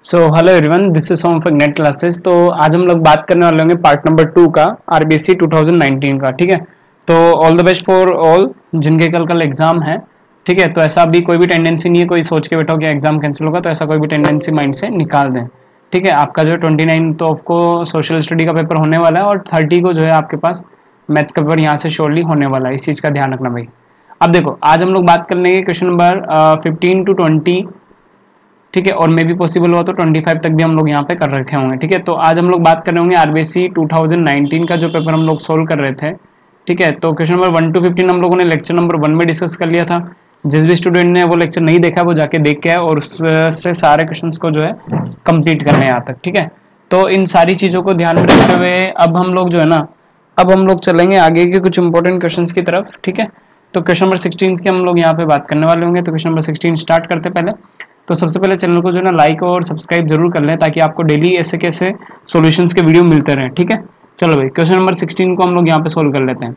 So hello everyone, this is Som from Net Classes. तो आज हम लोग बात करने वाले होंगे पार्ट नंबर 2 का आरबीएससी 2019 का। ठीक है, तो all the best for all जिनके कल एग्जाम है। ठीक है, तो ऐसा अभी कोई भी टेंडेंसी नहीं है, कोई सोच के बैठो कि एग्जाम कैंसिल होगा, तो ऐसा कोई भी टेंडेंसी माइंड से निकाल दें। ठीक है, आपका जो है 29 तो आपको सोशल स्टडी का पेपर होने वाला है और 30 को जो है आपके पास मैथ्स का पेपर यहाँ से श्योरली होने वाला है। इस चीज़ का ध्यान रखना भाई। अब देखो, आज हम लोग बात कर लेंगे क्वेश्चन नंबर 15 to 20। ठीक है, और मे भी पॉसिबल हुआ तो 25 तक भी हम लोग यहाँ पे कर रखे होंगे। ठीक है, तो आज हम लोग बात कर रहे होंगे आरबीएससी 2019 का जो पेपर हम लोग सोल्व कर रहे थे। ठीक है, तो क्वेश्चन नंबर 1 to 15 हम लोगों ने लेक्चर नंबर 1 में डिस्कस कर लिया था। जिस भी स्टूडेंट ने वो लेक्चर नहीं देखा वो जाके देख के आए और उससे सारे क्वेश्चन को जो है कंप्लीट करने यहाँ तक। ठीक है, तो इन सारी चीज़ों को ध्यान में रखते हुए अब हम लोग जो है ना, अब हम लोग चलेंगे आगे के कुछ इंपॉर्टेंट क्वेश्चन की तरफ। ठीक है, तो क्वेश्चन नंबर 16 की हम लोग यहाँ पे बात करने वाले होंगे। तो क्वेश्चन नंबर 16 स्टार्ट करते पहले। तो सबसे पहले चैनल को जो है ना लाइक और सब्सक्राइब जरूर कर लें ताकि आपको डेली ऐसे कैसे सॉल्यूशंस के वीडियो मिलते रहें। ठीक है, चलो भाई क्वेश्चन नंबर 16 को हम लोग यहाँ पे सोल्व कर लेते हैं।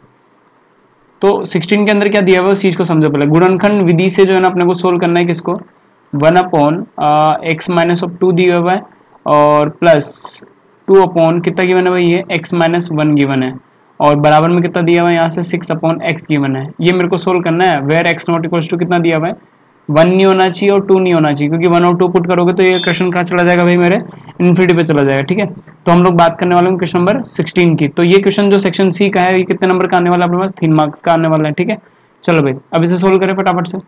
तो 16 के अंदर क्या दिया हुआ है उस चीज़ को समझो पहले। गुणनखंड विधि से जो है ना अपने को सोल्व करना है किसको, 1/x-2 दिया हुआ है और प्लस 2 कितना गिवन है भाई, ये x-1 गिवन है और बराबर में कितना दिया हुआ है यहाँ से 6/x गिवन है। ये मेरे को सोल्व करना है। Where x not equals to कितना दिया हुआ है, 1 नहीं होना चाहिए और 2 नहीं होना चाहिए, क्योंकि 1 और 2 पुट करोगे तो ये क्वेश्चन कहाँ चला जाएगा भाई, मेरे इन्फिनिटी पे चला जाएगा। ठीक है, तो हम लोग बात करने वाले हैं क्वेश्चन नंबर 16 की। तो ये क्वेश्चन जो सेक्शन सी का है ये कितने नंबर का आने वाला है अपने पास, 3 मार्क्स का आने वाला है। ठीक है, चलो भाई अब इसे सोल्व करें फटाफट से।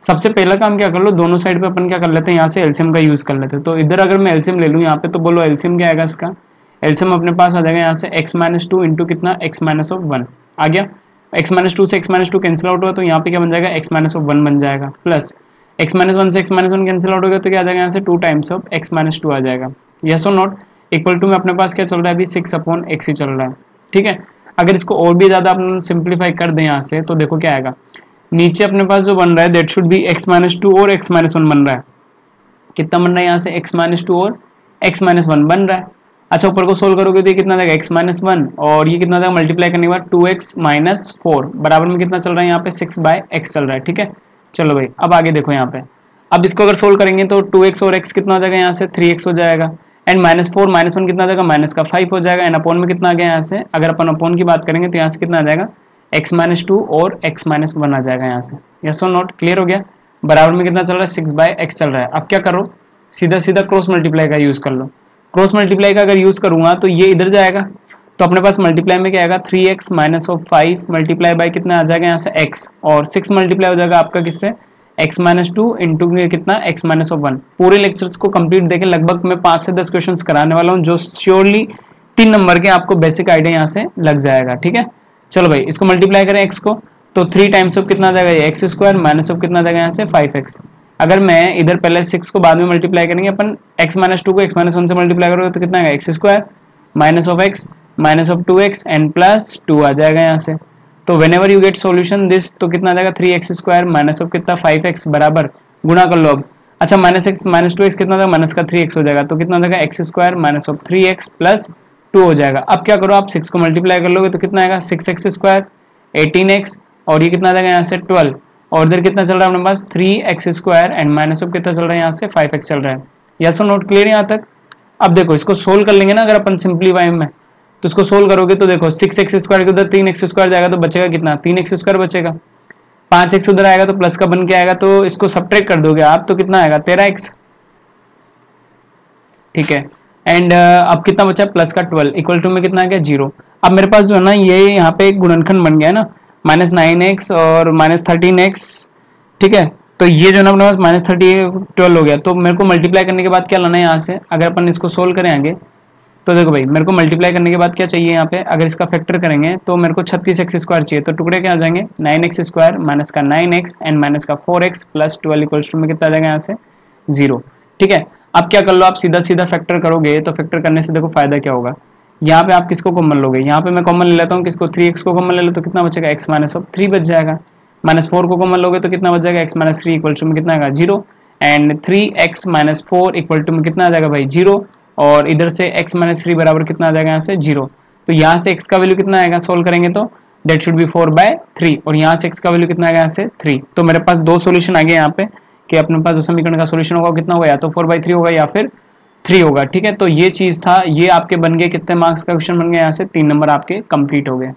सबसे पहला काम क्या कर लो, दोनों साइड पे अपन क्या कर लेते हैं, यहाँ से एलसीएम का यूज कर लेते हैं। तो इधर अगर मैं एलसीएम ले लूँ यहाँ पे, तो बोलो एलसीएम क्या आएगा इसका, एलसीएम अपने पास आ जाएगा यहाँ से x-2 इंटू कितना x-1 आ गया। x-2 से x-2 कैंसिल आउट हुआ तो यहाँ पे क्या बन जाएगा, x-1 बन जाएगा, प्लस x-1 से x-1 कैंसिल आउट होगा तो क्या आ जाएगा यहाँ से 2 टाइम्स ऑफ x-2 आ जाएगा। यस और नॉट, इक्वल टू में अपने पास क्या चल रहा है अभी, 6/x ही चल रहा है। ठीक है, अगर इसको और भी ज्यादा अपन सिंप्लीफाई कर दें यहाँ से तो देखो क्या आएगा, नीचे अपने पास जो बन रहा है दैट शुड बी x-2 और x-1 बन रहा है। कितना बन रहा है यहाँ से, x-2 और x-1 बन रहा है। अच्छा, ऊपर को सोल्व करोगे तो ये कितना देगा x-1 और ये कितना देगा मल्टीप्लाई करने के बाद 2x-4 बराबर में कितना चल रहा है यहाँ पे 6/x चल रहा है। ठीक है, चलो भाई अब आगे देखो यहाँ पे। अब इसको अगर सोल्व करेंगे तो 2x और x कितना हो जाएगा यहाँ से 3x हो जाएगा एंड -4 -1 कितना देगा -5 हो जाएगा एंड अपॉन में कितना आ गया यहाँ से, अगर अपन अपॉन की बात करेंगे तो यहाँ से कितना आ जाएगा x-2 और x-1 आ जाएगा यहाँ से। यस और नॉट, क्लियर हो गया। बराबर में कितना चल रहा है 6/x चल रहा है। अब क्या करो, सीधा सीधा क्रॉस मल्टीप्लाई का यूज कर लो। क्रॉस मल्टीप्लाई का अगर यूज करूंगा तो ये इधर जाएगा तो अपने पास मल्टीप्लाई में क्या आएगा 3x - 5 मल्टीप्लाई बाय कितना आ जाएगा यहाँ से x और 6 मल्टीप्लाई हो जाएगा आपका किससे, x-2 इंटू कितना x-1। पूरे लेक्चर्स को कंप्लीट देखें, लगभग मैं 5 से 10 क्वेश्चंस कराने वाला हूँ जो श्योरली 3 नंबर के आपको बेसिक आइडिया यहाँ से लग जाएगा। ठीक है, चलो भाई इसको मल्टीप्लाई करें x को तो 3 टाइम्स ऑफ कितना आ जाएगा ये x² माइनस ऑफ कितना आ जाएगा यहाँ से 5x। अगर मैं इधर पहले 6 को बाद में मल्टीप्लाई करेंगे अपन, x-2 को x-1 से मल्टीप्लाई करोगे तो कितना आएगा x² minus of x minus of 2x and plus 2 आ जाएगा यहाँ से। तो whenever you get solution this तो कितना आ जाएगा 3x² माइनस ऑफ कितना 5x बराबर गुणा कर लो अब। अच्छा, -x माइनस 2x कितना था, माइनस का 3x हो जाएगा तो कितना आ जाएगा x² minus of 3x plus 2 हो जाएगा। अब क्या करो आप 6 को मल्टीप्लाई कर लोगे तो कितना आएगा 6x² 18x और ये कितना आ जाएगा यहाँ से 12 और इधर कितना चल रहा है अपने पास 3x² एंड माइनस ऑफ कितना चल रहा है यहाँ से 5x चल रहा है। यस और नोट, क्लियर यहाँ तक। अब देखो इसको सोल्व कर लेंगे ना अगर अपन सिंपलीफाई में, तो इसको सोल्व करोगे तो देखो 6x² के उधर 3x² जाएगा तो बचेगा कितना 3x² बचेगा, 5x उधर आएगा तो प्लस का बन के आएगा तो इसको सब्ट्रैक्ट कर दोगे आप तो कितना आएगा 13x। ठीक है, एंड अब कितना बचा प्लस का 12 इक्वल टू में कितना आ गया 0। अब मेरे पास जो है ना ये यहाँ पे एक गुणनखंड बन गया है ना, -9x और -13x। ठीक है, तो ये जो है ना अपने पास -12 हो गया तो मेरे को मल्टीप्लाई करने के बाद क्या लाना है यहाँ से, अगर अपन इसको सोल्व करें आगे तो देखो भाई मेरे को मल्टीप्लाई करने के बाद क्या चाहिए यहाँ पे, अगर इसका फैक्टर करेंगे तो मेरे को 36x² चाहिए। तो टुकड़े क्या आ जाएंगे 9x² माइनस का 9x एंड माइनस का 4x प्लस 12 इक्वल्स टू में कितना आ जाएगा यहाँ से 0। ठीक है, अब क्या कर लो आप सीधा सीधा फैक्टर करोगे तो फैक्टर करने से देखो फायदा क्या होगा, यहाँ पे आप किसको कॉमन लोगे, यहाँ पे मैं कॉमन ले लेता हूँ किसको 3x को कॉमन ले लो तो कितना बचेगा x-3 बच जाएगा, -4 को कॉमन लोगे तो कितना बच जाएगा x-3 इक्वल टू में कितना आएगा 0 एंड 3x - 4 इक्वल टू में कितना आ जाएगा भाई 0 और इधर से x-3 बराबर कितना आ जाएगा यहाँ से 0। तो यहाँ से x का वैल्यू कितना आएगा सोल्व करेंगे तो दैट शुड बी 4/3 और यहाँ से x का वैल्यू कितना आएगा यहाँ से 3। तो मेरे पास दो सॉल्यूशन आ गए यहाँ पे, कि अपने पास जो समीकरण का सोल्यूशन होगा कितना होगा, या तो 4/3 होगा या फिर 3 होगा। ठीक है, तो ये चीज था, ये आपके बन गए कितने मार्क्स का क्वेश्चन बन गया, यहाँ से 3 नंबर आपके कंप्लीट हो गए।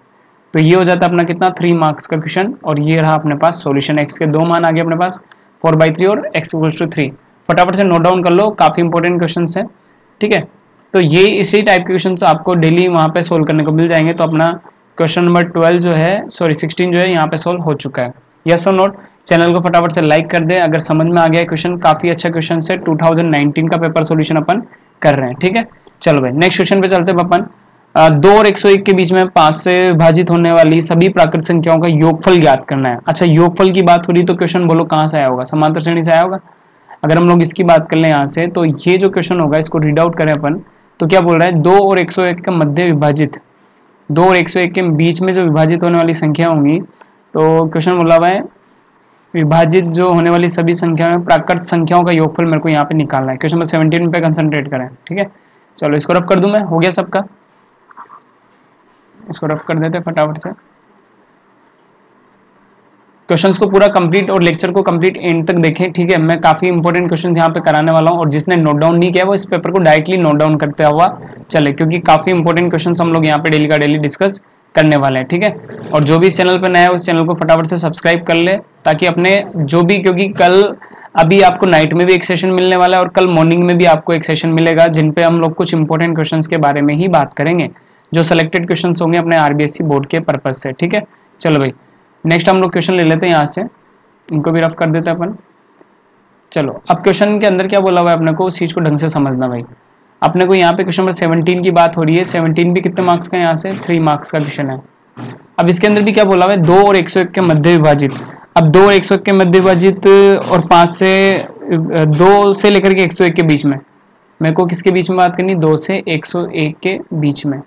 तो ये हो जाता है अपना कितना 3 मार्क्स का क्वेश्चन, और ये रहा अपने पास सॉल्यूशन। एक्स के 2 मान आ गए अपने पास 4/3 और x = 3। फटाफट से नोट डाउन कर लो, काफी इंपॉर्टेंट क्वेश्चन है। ठीक है, तो ये इसी टाइप के क्वेश्चन आपको डेली वहाँ पे सोल्व करने को मिल जाएंगे। तो अपना क्वेश्चन नंबर 12 जो है, सॉरी 16 जो है यहाँ पे सोल्व हो चुका है। यस और नोट, चैनल को फटाफट से लाइक कर दे अगर समझ में आ गया क्वेश्चन। काफी अच्छा क्वेश्चन है, 2019 का पेपर सोल्यूशन अपन कर रहे हैं। ठीक है, चलो भाई नेक्स्ट क्वेश्चन पे चलते हैं अपन। 2 और 101 के बीच में 5 से विभाजित होने वाली सभी प्राकृत संख्याओं का योगफल ज्ञात करना है। अच्छा, योगफल की बात हो रही तो क्वेश्चन बोलो कहाँ से आया होगा, समांतर श्रेणी से आया होगा। अगर हम लोग इसकी बात कर लें यहाँ से, तो ये जो क्वेश्चन होगा इसको रीड आउट करें अपन, तो क्या बोल रहा है, 2 और 101 के मध्य विभाजित, 2 और 101 के बीच में जो विभाजित होने वाली संख्या होंगी, तो क्वेश्चन बोला हुआ है विभाजित जो होने वाली सभी संख्या में प्राकृत संख्याओं का योगफल मेरे को यहाँ पे निकालना है। क्वेश्चन नंबर 17 पे कंसंट्रेट करें। ठीक है, चलो इसको रफ कर दूं मैं, हो गया सबका, इसको रफ कर देते फटाफट से। क्वेश्चंस को पूरा कंप्लीट और लेक्चर को कंप्लीट एंड तक देखें। ठीक है, मैं काफी इंपॉर्टेंट क्वेश्चंस यहाँ पे कराने वाला हूँ, और जिसने नोट डाउन नहीं किया वो इस पेपर को डायरेक्टली नोट डाउन करते हुआ चले, क्योंकि काफी इंपॉर्टेंट क्वेश्चंस हम लोग यहाँ पे डेली का डेली डिस्कस करने वाले हैं। ठीक है, और जो भी इस चैनल पर नया है उस चैनल को फटाफट से सब्सक्राइब कर ले, ताकि अपने जो भी, क्योंकि कल अभी आपको नाइट में भी एक सेशन मिलने वाला है और कल मॉर्निंग में भी आपको एक सेशन मिलेगा, जिन पे हम लोग कुछ इंपॉर्टेंट क्वेश्चंस के बारे में ही बात करेंगे, जो सिलेक्टेड क्वेश्चंस होंगे अपने आरबीएससी बोर्ड के पर्पज से। ठीक है, चलो भाई नेक्स्ट हम लोग क्वेश्चन ले लेते हैं यहाँ से, इनको भी रफ कर देते हैं अपन। चलो अब क्वेश्चन के अंदर क्या बोला हुआ है अपने को, उस चीज को ढंग से समझना भाई। अपने को यहाँ पे क्वेश्चन नंबर 17 की बात हो रही है, 17 भी कितने मार्क्स का, यहाँ से 3 मार्क्स का क्वेश्चन है। अब इसके अंदर भी क्या बोला हुआ है, 2 और 101 के मध्य विभाजित। अब 2 और 101 के मध्य विभाजित और 5 से 2 से लेकर के 101 के बीच में, मेरे को किसके बीच में बात करनी, 2 से 101 के बीच में।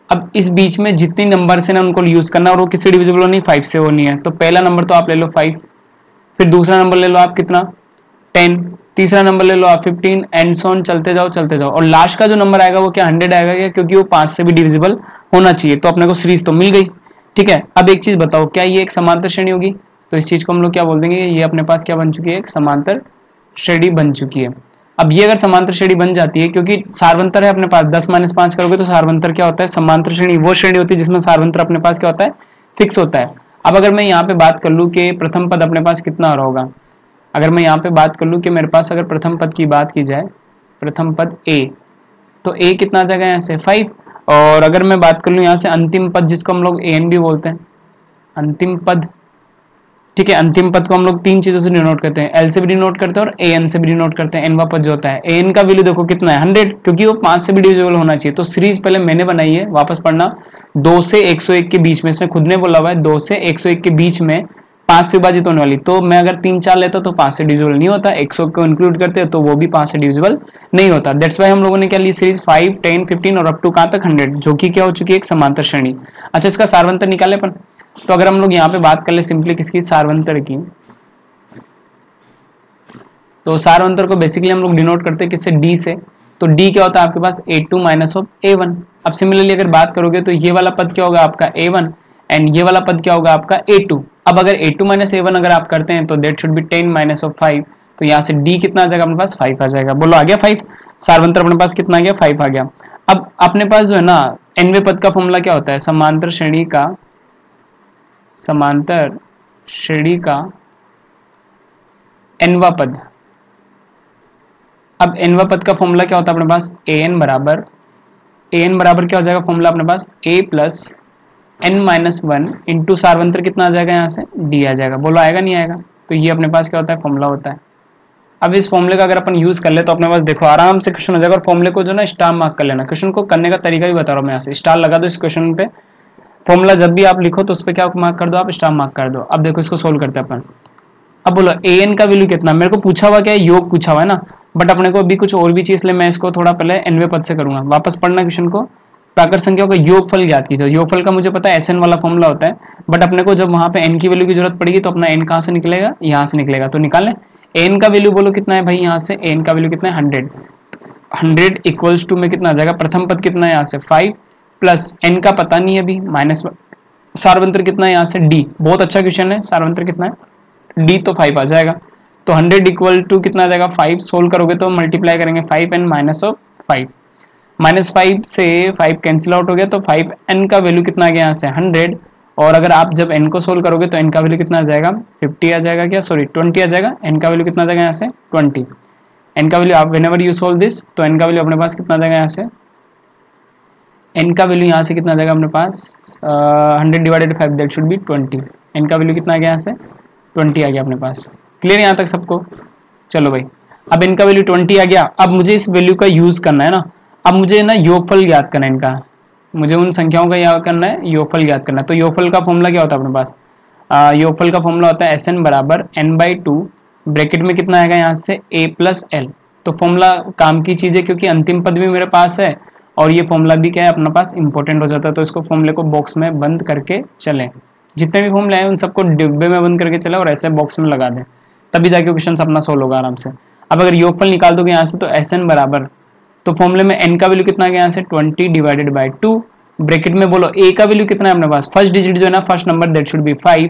अब इस बीच में जितनी नंबर से ना उनको यूज करना, और वो किससे डिविजिबल होनी, 5 से होनी है। तो पहला नंबर तो आप ले लो 5, फिर दूसरा नंबर ले लो आप कितना 10, तीसरा नंबर ले लो आप 15, एंड सो ऑन चलते जाओ चलते जाओ, और लास्ट का जो नंबर आएगा वो क्या 100 आएगा क्या, क्योंकि वो 5 से भी डिविजिबल होना चाहिए। तो अपने को सीरीज तो मिल गई। ठीक है, अब एक चीज बताओ, क्या ये एक समांतर श्रेणी होगी, तो इस चीज को हम लोग क्या बोल देंगे, ये अपने पास क्या बन चुकी है, एक समांतर श्रेणी बन चुकी है। अब ये अगर समांतर श्रेणी बन जाती है, क्योंकि सार्वंतर है अपने पास, 10 - 5 करोगे तो सार्वंतर क्या होता है, समांतर श्रेणी वो श्रेणी होती है जिसमें सार्वंतर अपने पास क्या होता है, फिक्स होता है। अब अगर मैं यहाँ पे बात कर लूँ कि प्रथम पद अपने पास कितना आ रहा होगा, अगर मैं यहाँ पे बात कर लूँ कि मेरे पास अगर प्रथम पद की बात की जाए, प्रथम पद a, तो a कितना आ जाएगा यहाँ से 5। और अगर मैं बात कर लूँ यहाँ से अंतिम पद, जिसको हम लोग an भी बोलते हैं, अंतिम पद। ठीक है, अंतिम पद को हम लोग 3 चीजों से डिनोट करते हैं, एल से भी डिनोट करते हैं और an से भी डिनोट करते हैं। एनवा पद जो होता है, an का वैल्यू देखो कितना है 100, क्योंकि वो 5 से भी डिविजिबल होना चाहिए। तो सीरीज पहले मैंने बनाई है, वापस पढ़ना, 2 से 101 के बीच में, इसमें खुद ने बोला हुआ है 2 से 101 के बीच में 5 से विभाजित होने वाली। तो मैं अगर 3 4 लेता तो 5 से डिविजिबल नहीं होता, 100 को इंक्लूड करते हैं तो वो भी 5 से डिविजिबल नहीं होता। दैट्स वाई हम लोगों ने क्या ली सीरीज 5, 10, 15 और अप टू कहां तक 100, जो कि क्या हो चुकी है, एक समांतर श्रेणी। अच्छा, इसका सार्वंतर निकाले अपन, तो अगर हम लोग यहाँ पे बात कर ले सिंपली किसकी, सार्वंतर की, तो सार्वंतर को बेसिकली हम लोग डिनोट करते हैं किससे, डी से। तो डी क्या होता है आपके पास, a2 माइनस ऑफ a1। अब सिमिलरली अगर बात करोगे तो ये वाला पद क्या होगा आपका a1, एंड ये वाला पद क्या होगा आपका a2। अब अगर a2 माइनस a1 अगर आप करते हैं तो that should B 10 minus of 5। तो यहाँ से d कितना आ जाएगा अपने पास, 5 आ जाएगा। बोलो आ गया 5, सार्वंतर अपने पास कितना आ गया, 5 आ गया। अब अपने पास जो है ना nवें पद का फॉर्मूला क्या होता है, समांतर श्रेणी का, समांतर श्रेणी का nवा पद। अब nवा पद का फॉर्मूला क्या होता है अपने पास, an बराबर क्या हो जाएगा फॉर्मूला अपने पास, a प्लस n-1 इंटू सार्वंतर कितना आ जाएगा यहाँ से, d आ जाएगा। बोलो आएगा नहीं आएगा, तो ये अपने पास क्या होता है, फॉर्मूला होता है। अब इस फॉर्मूले का अगर अपन यूज कर ले तो अपने पास देखो आराम से क्वेश्चन हो जाएगा। और फॉर्मूले को जो ना स्टार मार्क कर लेना, क्वेश्चन को करने का तरीका भी बता रहा हूँ मैं, यहाँ से स्टार लगा दो इस क्वेश्चन पे। फॉर्मूला जब भी आप लिखो तो उस पर क्या मार्क कर दो, आप स्टार मार्क कर दो। अब देखो इसको सोल्व करते हैं अपन। अब बोलो an का वैल्यू कितना, मेरे को पूछा हुआ क्या है, योग पूछा हुआ है ना, बट अपने को अभी कुछ और भी चीज ले, मैं इसको थोड़ा पहले nवें पद से करूंगा। वापस पढ़ना क्वेश्चन को, प्राकृत संख्याओं का योगफल ज्ञात कीजिए। योगफल का मुझे पता है SN वाला फॉर्मूला होता है, बट अपने को जब वहां पे n की वैल्यू की जरूरत पड़ेगी तो अपना n कहाँ से निकलेगा, यहाँ से निकलेगा। तो निकाल लें n का वैल्यू, बोलो कितना है भाई, यहाँ से n का वैल्यू कितना है 100। 100 इक्वल्स टू में कितना आ जाएगा, प्रथम पद कितना है यहाँ से 5 प्लस n का पता नहीं है अभी, माइनस सार्वंतर कितना है यहाँ से d। बहुत अच्छा क्वेश्चन है, सार्वंतर कितना है डी तो 5 आ जाएगा। तो 100 इक्वल टू कितना आ जाएगा 5, सोल्व करोगे तो मल्टीप्लाई करेंगे 5n माइनस ऑफ 5, -5 से 5 कैंसिल आउट हो गया, तो 5n का वैल्यू कितना आ गया यहाँ से 100। और अगर आप जब n को सोल्व करोगे तो n का वैल्यू कितना आ जाएगा 50 आ जाएगा, क्या सॉरी 20 आ जाएगा। n का वैल्यू कितना आ जाएगा यहाँ से 20। n का वैल्यू आप व्हेनेवर यू सोल्व दिस, तो n का वैल्यू अपने पास कितना आ जाएगा यहाँ से, n का वैल्यू यहाँ से कितना आ जाएगा अपने पास 100 divided 5 that should B 20। n का वैल्यू कितना आ गया यहाँ से 20 आ गया अपने पास। क्लियर यहाँ तक सबको? चलो भाई, अब n का वैल्यू 20 आ गया। अब मुझे इस वैल्यू का यूज करना है ना, अब मुझे ना योगफल ज्ञात करना है इनका, मुझे उन संख्याओं का याद करना है, योगफल ज्ञात करना है। तो योगफल का फॉर्मूला क्या होता है अपने पास, योगफल का फॉर्मूला होता है Sn बराबर n/2 ब्रैकेट में कितना आएगा यहाँ से a प्लस एल। तो फॉर्मूला काम की चीज़ है क्योंकि अंतिम पद भी मेरे पास है और ये फॉर्मूला भी क्या है अपने पास इंपॉर्टेंट हो जाता है। तो इसको फॉर्मूले को बॉक्स में बंद करके चलें, जितने भी फॉर्मूले हैं उन सबको डिब्बे में बंद करके चले और ऐसे बॉक्स में लगा दें, तभी जाके क्वेश्चन अपना सोल्व होगा आराम से। अब अगर योगफल निकाल दोगे यहाँ से तो Sn बराबर, तो फॉर्मूले में n का वैल्यू कितना आ गया यहाँ से 20 डिवाइडेड बाय 2 ब्रैकेट में बोलो a का वैल्यू कितना है अपने पास, फर्स्ट डिजिट जो है ना first number that should B 5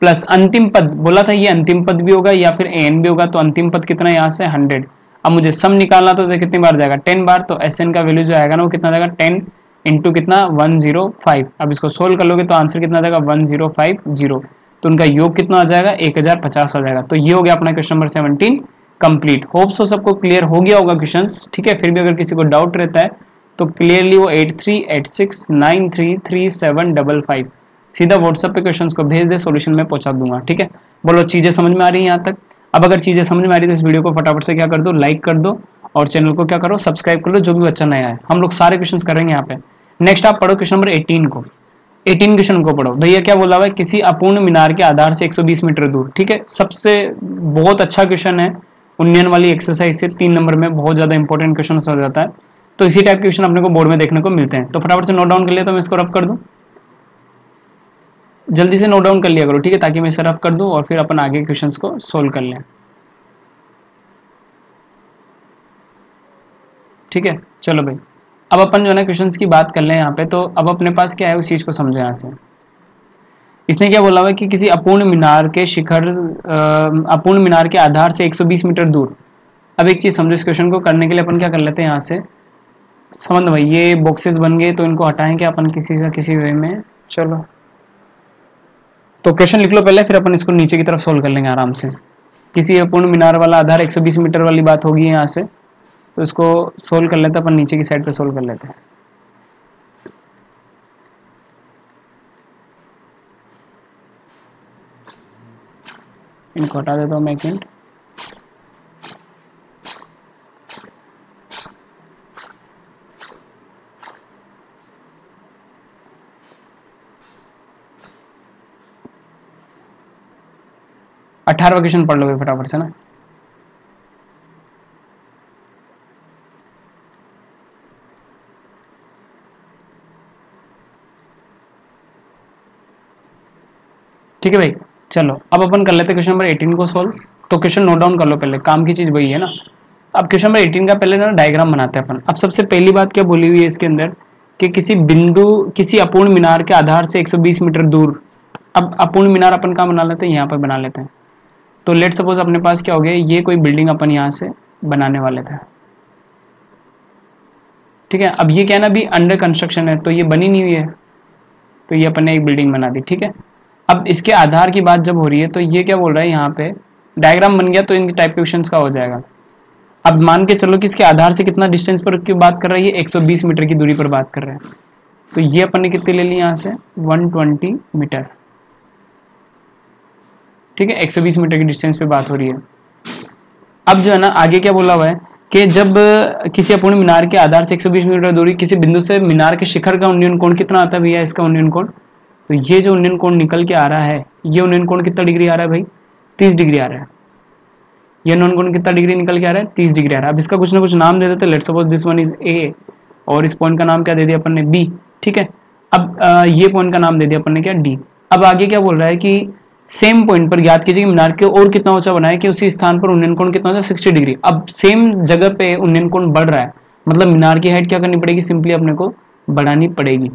plus अंतिम पद बोला था, ये अंतिम पद भी होगा या फिर an भी होगा, तो अंतिम पद कितना है यहाँ से 100। अब मुझे सम निकालना तो कितनी बार जाएगा 10 बार, तो Sn का वैल्यू जो आएगा ना वो कितना जाएगा 10 इंटू कितना 105। अब इसको सोल्व कर लोगे तो आंसर कितना जाएगा 1050, तो उनका योग कितना आ जाएगा 1050 आ जाएगा। तो ये हो गया अपना question number 17 complete. Hope so सबको क्लियर हो गया होगा क्वेश्चंस, ठीक है। फिर भी अगर किसी को डाउट रहता है तो क्लियरली वो 8386933755 सीधा व्हाट्सएप पे क्वेश्चंस को भेज दे, सॉल्यूशन में पहुंचा दूंगा, ठीक है। बोलो चीजें समझ में आ रही हैं यहाँ तक? अब अगर चीजें समझ में आ रही है तो इस वीडियो को फटाफट से क्या कर दो, लाइक कर दो और चैनल को क्या करो सब्सक्राइब कर लो, जो भी बच्चा नया है। हम लोग सारे क्वेश्चन करेंगे यहाँ पे। नेक्स्ट आप पढ़ो क्वेश्चन नंबर 18 को। 18 क्वेश्चन को पढ़ो भैया, क्या बोला हुआ है, किसी अपूर्ण मीनार के आधार से 120 मीटर दूर, ठीक है। सबसे बहुत अच्छा क्वेश्चन है, उन्नयन वाली एक्सरसाइज से 3 नंबर में बहुत ज्यादा इंपॉर्टेंट क्वेश्चन हो जाता है। तो इसी टाइप के क्वेश्चन अपने को बोर्ड में देखने को मिलते हैं, तो फटाफट से नोट डाउन कर लिया, तो मैं इसको रफ कर दूं, जल्दी से नोट डाउन कर लिया करो, ठीक है, ताकि मैं इसे रफ कर दूं और फिर अपन आगे क्वेश्चंस को सोल्व कर लें, ठीक है। चलो भाई, अब अपन जो है ना क्वेश्चंस की बात कर लें यहाँ पे। तो अब अपने पास क्या है उस चीज को समझो यहाँ से। इसने क्या बोला हुआ है कि किसी अपूर्ण मीनार के शिखर अपूर्ण मीनार के आधार से 120 मीटर दूर। अब एक चीज समझो, इस क्वेश्चन को करने के लिए अपन क्या कर लेते हैं यहाँ से, समझ भाई, ये बॉक्सेस बन गए तो इनको हटाएंगे अपन किसी से किसी वे में। चलो तो क्वेश्चन लिख लो पहले, फिर अपन इसको नीचे की तरफ सोल्व कर लेंगे आराम से। किसी अपूर्ण मीनार वाला आधार 120 मीटर वाली बात होगी यहाँ से, तो इसको सोल्व कर लेते हैं अपन, नीचे की साइड पे सोल्व कर लेते हैं। इनको हटा देता हूँ मैं एक मिनट। अठारहवां क्वेश्चन पढ़ लोगे फटाफट से ना। ठीक है भाई, चलो अब अपन कर लेते हैं क्वेश्चन नंबर 18 को सोल्व। तो क्वेश्चन नोट डाउन कर लो पहले, काम की चीज वही है ना। अब क्वेश्चन नंबर 18 का पहले ना डायग्राम बनाते हैं अपन। अब सबसे पहली बात क्या बोली हुई है इसके अंदर कि किसी अपूर्ण मीनार के आधार से 120 मीटर दूर। अब अपूर्ण मीनार अपन कहाँ बना लेते हैं, यहाँ पर बना लेते हैं। तो लेट सपोज अपने पास क्या हो गया, ये कोई बिल्डिंग अपन यहाँ से बनाने वाले थे, ठीक है। अब ये क्या है ना अभी अंडर कंस्ट्रक्शन है, तो ये बनी नहीं हुई है, तो ये अपन ने एक बिल्डिंग बना दी, ठीक है। अब इसके आधार की बात जब हो रही है तो ये क्या बोल रहा है, यहाँ पे डायग्राम बन गया तो इन टाइप के क्वेश्चंस का हो जाएगा। अब मान के चलो कि इसके आधार से कितना डिस्टेंस पर की बात कर रही है, 120 मीटर की दूरी पर बात कर रहे हैं। तो ये अपन ने कितनी ले ली यहाँ से 120 मीटर, ठीक है। 120 मीटर की डिस्टेंस पे बात हो रही है। अब जो है ना आगे क्या बोला हुआ है कि जब किसी अपूर्ण मीनार के आधार से 120 मीटर दूरी किसी बिंदु से मीनार के शिखर का उन्नयन कोण कितना आता है भैया, इसका उन्नयन कोण। तो ये जो उन्नयन कोण निकल के आ रहा है, ये उन्नयन कोण कितना डिग्री आ रहा है भाई, 30 डिग्री आ रहा है। ये उन्नयन कोण कितना डिग्री निकल के आ रहा है, 30 डिग्री आ रहा है। अब इसका कुछ ना कुछ नाम दे देते, let's suppose this one is a और इस पॉइंट का नाम क्या दे दिया अपन ने बी, ठीक है। अब ये पॉइंट का नाम दे दिया अपन ने क्या डी। अब आगे क्या बोल रहा है कि सेम पॉइंट पर ज्ञात कीजिए कि मीनार के और कितना ऊंचा बनाए कि उसी स्थान पर उन्नयन कोण कितना होता है 60 डिग्री। अब सेम जगह पे उन्नयन कोण बढ़ रहा है, मतलब मीनार की हाइट क्या करनी पड़ेगी, सिंपली अपने को बढ़ानी पड़ेगी।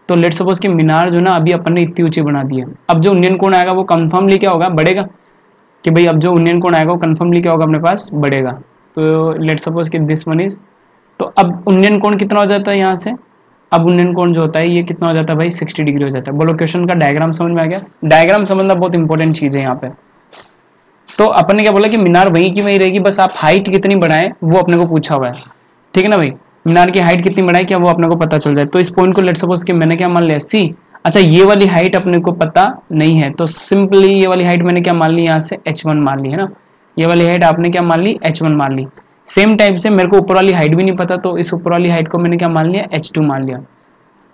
तो लेट सपोज कि मीनार जो ना अभी अपन ने इतनी ऊंची बना दी है, अब जो उन्नयन कोण आएगा वो कंफर्मली क्या होगा, बढ़ेगा। कि भाई अब जो उन्नयन कोण आएगा वो कन्फर्मली क्या होगा अपने पास बढ़ेगा। तो लेट सपोज कि दिस वन इज, तो अब उन्नयन कोण कितना हो जाता है यहाँ से, अब उन्नयन कोण जो होता है ये कितना हो जाता है भाई 60 डिग्री हो जाता है। बोलो क्वेश्चन का डायग्राम समझ में आ गया। डायग्राम समझना बहुत इंपॉर्टेंट चीज है यहाँ पे। तो अपन ने क्या बोला कि मीनार वहीं की वहीं रहेगी, बस आप हाइट कितनी बढ़ाएं वो अपने को पूछा हुआ है, ठीक है ना भाई। मीनार की हाइट कितनी बढ़ाएं क्या वो अपने को पता चल जाए। तो इस पॉइंट को लेट सपोज कि मैंने क्या मान लिया सी। अच्छा ये वाली हाइट अपने को पता नहीं है तो सिंपली ये वाली हाइट मैंने क्या मान ली यहाँ से h1 मान ली है ना, ये वाली हाइट आपने क्या मान ली h1 मान ली। सेम टाइप से मेरे को ऊपर वाली हाइट भी नहीं पता तो इस ऊपर वाली हाइट को मैंने क्या मान लिया h2 मान लिया।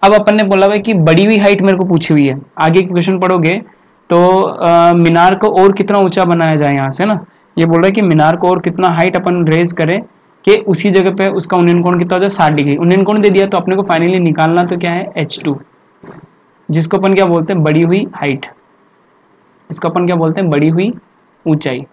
अब अपन ने बोला हुआ कि बड़ी हुई हाइट मेरे को पूछी हुई है, आगे क्वेश्चन पढ़ोगे तो मीनार को और कितना ऊंचा बनाया जाए यहाँ से ना, ये बोल रहा है कि मीनार को और कितना हाइट अपन रेज करें कि उसी जगह पे उसका उन्नयन कोण कितना हो जाए 60 डिग्री। उन्नयन कोण दे दिया तो अपने को फाइनली निकालना तो क्या है h2, जिसको अपन क्या बोलते हैं बड़ी हुई हाइट, इसको अपन क्या बोलते हैं बड़ी हुई ऊंचाई,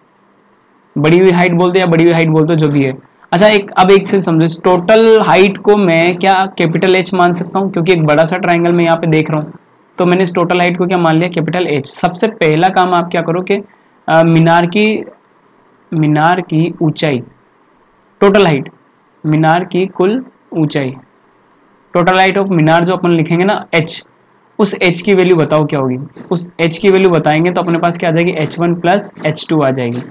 बड़ी हुई हाइट बोलते हैं या बड़ी हुई हाइट बोलते हैं जो भी है। अच्छा अब एक चीज समझो, टोटल हाइट को मैं क्या कैपिटल H मान सकता हूँ क्योंकि एक बड़ा सा ट्राइंगल मैं यहाँ पे देख रहा हूँ, तो मैंने इस टोटल हाइट को क्या मान लिया कैपिटल H। सबसे पहला काम आप क्या करो कि मीनार की ऊंचाई, टोटल हाइट, मीनार की कुल ऊंचाई, टोटल हाइट ऑफ मीनार जो अपन लिखेंगे ना h, उस h की वैल्यू बताओ क्या होगी। उस h की वैल्यू बताएंगे तो अपने पास क्या आ जाएगी h1 प्लस h2 आ जाएगी।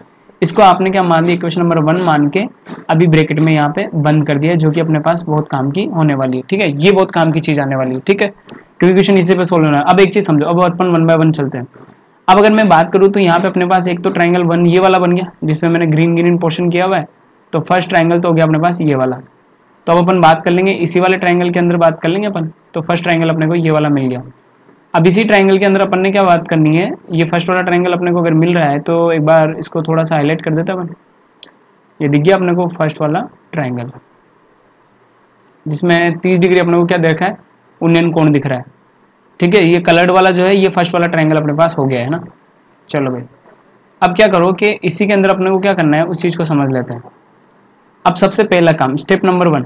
इसको आपने क्या मान दिया इक्वेशन नंबर 1 मान के अभी ब्रैकेट में यहाँ पे बंद कर दिया, जो कि अपने पास बहुत काम की होने वाली है, ठीक है, ये बहुत काम की चीज आने वाली है, ठीक है, क्योंकि क्वेश्चन इसी पे सोल्व होना है। अब एक चीज समझो, अब अपन 1 बाय 1 चलते हैं। अब अगर मैं बात करूँ तो यहाँ पे अपने पास एक तो ट्राइंगल 1 ये वाला बन गया जिसमें मैंने ग्रीन ग्रीन पोर्शन किया हुआ है, तो फर्स्ट ट्राइंगल तो हो गया अपने पास ये वाला। तो अब अपन बात कर लेंगे इसी वाले ट्राइंगल के अंदर बात कर लेंगे अपन, तो फर्स्ट ट्राइंगल अपने को ये वाला मिल गया। अब इसी ट्राइंगल के अंदर अपन ने क्या बात करनी है, ये फर्स्ट वाला ट्राइंगल अपने को अगर मिल रहा है तो एक बार इसको थोड़ा सा हाईलाइट कर देते अपन। ये दिख गया अपने को फर्स्ट वाला ट्राइंगल जिसमें 30 डिग्री अपने को क्या देखा है उन्नयन कोण दिख रहा है, ठीक है। ये कलर्ड वाला जो है ये फर्स्ट वाला ट्राइंगल अपने पास हो गया है ना। चलो भाई अब क्या करो कि इसी के अंदर अपने को क्या करना है उस चीज को समझ लेते हैं। अब सबसे पहला काम स्टेप नंबर 1,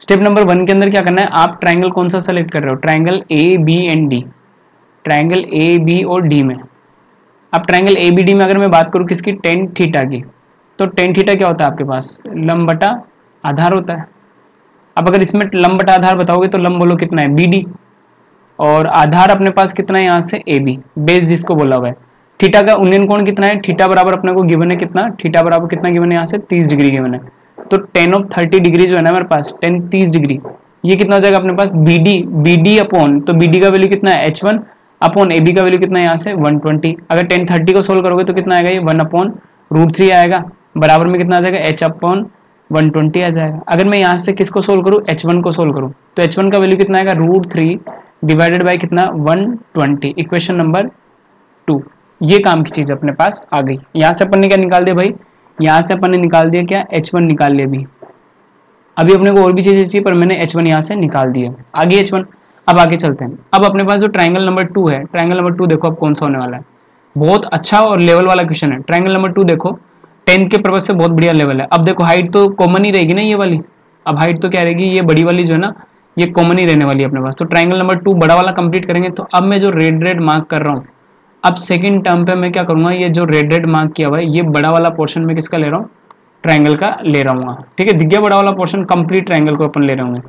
स्टेप नंबर 1 के अंदर क्या करना है, आप ट्राइंगल कौन सा सेलेक्ट कर रहे हो, triangle A B and D, triangle A B और डी में। अब ट्राइंगल ए बी डी में अगर मैं बात करूं किसकी, टेन थीटा की, तो टेन थीटा क्या होता है आपके पास लंब बटा आधार होता है। अब अगर इसमें लंब बटा आधार बताओगे तो लंब बोलो कितना है बी डी और आधार अपने पास कितना है यहाँ से ए बी, बेस जिसको बोला हुआ है। थीटा का उन्नयन कोण कितना है, थीटा बराबर अपने को गिवन है कितना, थीटा बराबर कितना गिवन है यहाँ से 30 डिग्री गिवन है। तो टेन ऑफ 30 डिग्री जो है ना मेरे पास 10 30 डिग्री, ये कितना हो जाएगा अपने पास बी डी अपॉन, तो बी डी का वैल्यू कितना है h1 अपॉन ए बी का वैल्यू कितना है यहाँ से 120। अगर 10 30 को सोल्व करोगे तो कितना आएगा ये 1 अपॉन √3 आएगा, बराबर में कितना आ जाएगा h अपॉन 120 आ जाएगा। अगर मैं यहाँ से किसको सोल्व करूँ h1 को सोल्व करूँ तो h1 का वैल्यू कितना आएगा √3 डिवाइडेड बाय कितना 120, इक्वेशन नंबर 2। ये काम की चीज अपने पास आ गई। यहाँ से अपन ने क्या निकाल दिया भाई, यहाँ से अपन ने निकाल दिया क्या h1 निकाल लिया। अभी अपने को और भी चीजें चाहिए पर मैंने h1 यहाँ से निकाल दिया, आगे h1। अब आगे चलते हैं। अब अपने पास जो ट्राइंगल नंबर 2 है, ट्राइंगल नंबर 2 देखो अब कौन सा होने वाला है, बहुत अच्छा और लेवल वाला क्वेश्चन है। ट्राइंगल नंबर 2 देखो 10th के पर्पज से बहुत बढ़िया लेवल है। अब देखो हाइट तो कॉमन ही रहेगी ना ये वाली, अब हाइट तो क्या रहेगी ये बड़ी वाली जो है ना ये कॉमन ही रहने वाली है अपने पास। तो ट्राइंगल नंबर 2 बड़ा वाला कंप्लीट करेंगे। तो अब मैं जो रेड मार्क कर रहा हूँ, अब सेकंड टर्म पे मैं क्या करूंगा, ये जो रेड मार्क किया हुआ है ये बड़ा वाला पोर्शन में किसका ले रहा हूँ, ट्राइंगल का ले रहा हूँ, ठीक है, दिख गया बड़ा वाला पोर्शन, कंप्लीट ट्राइंगल को अपन ले रहे होंगे।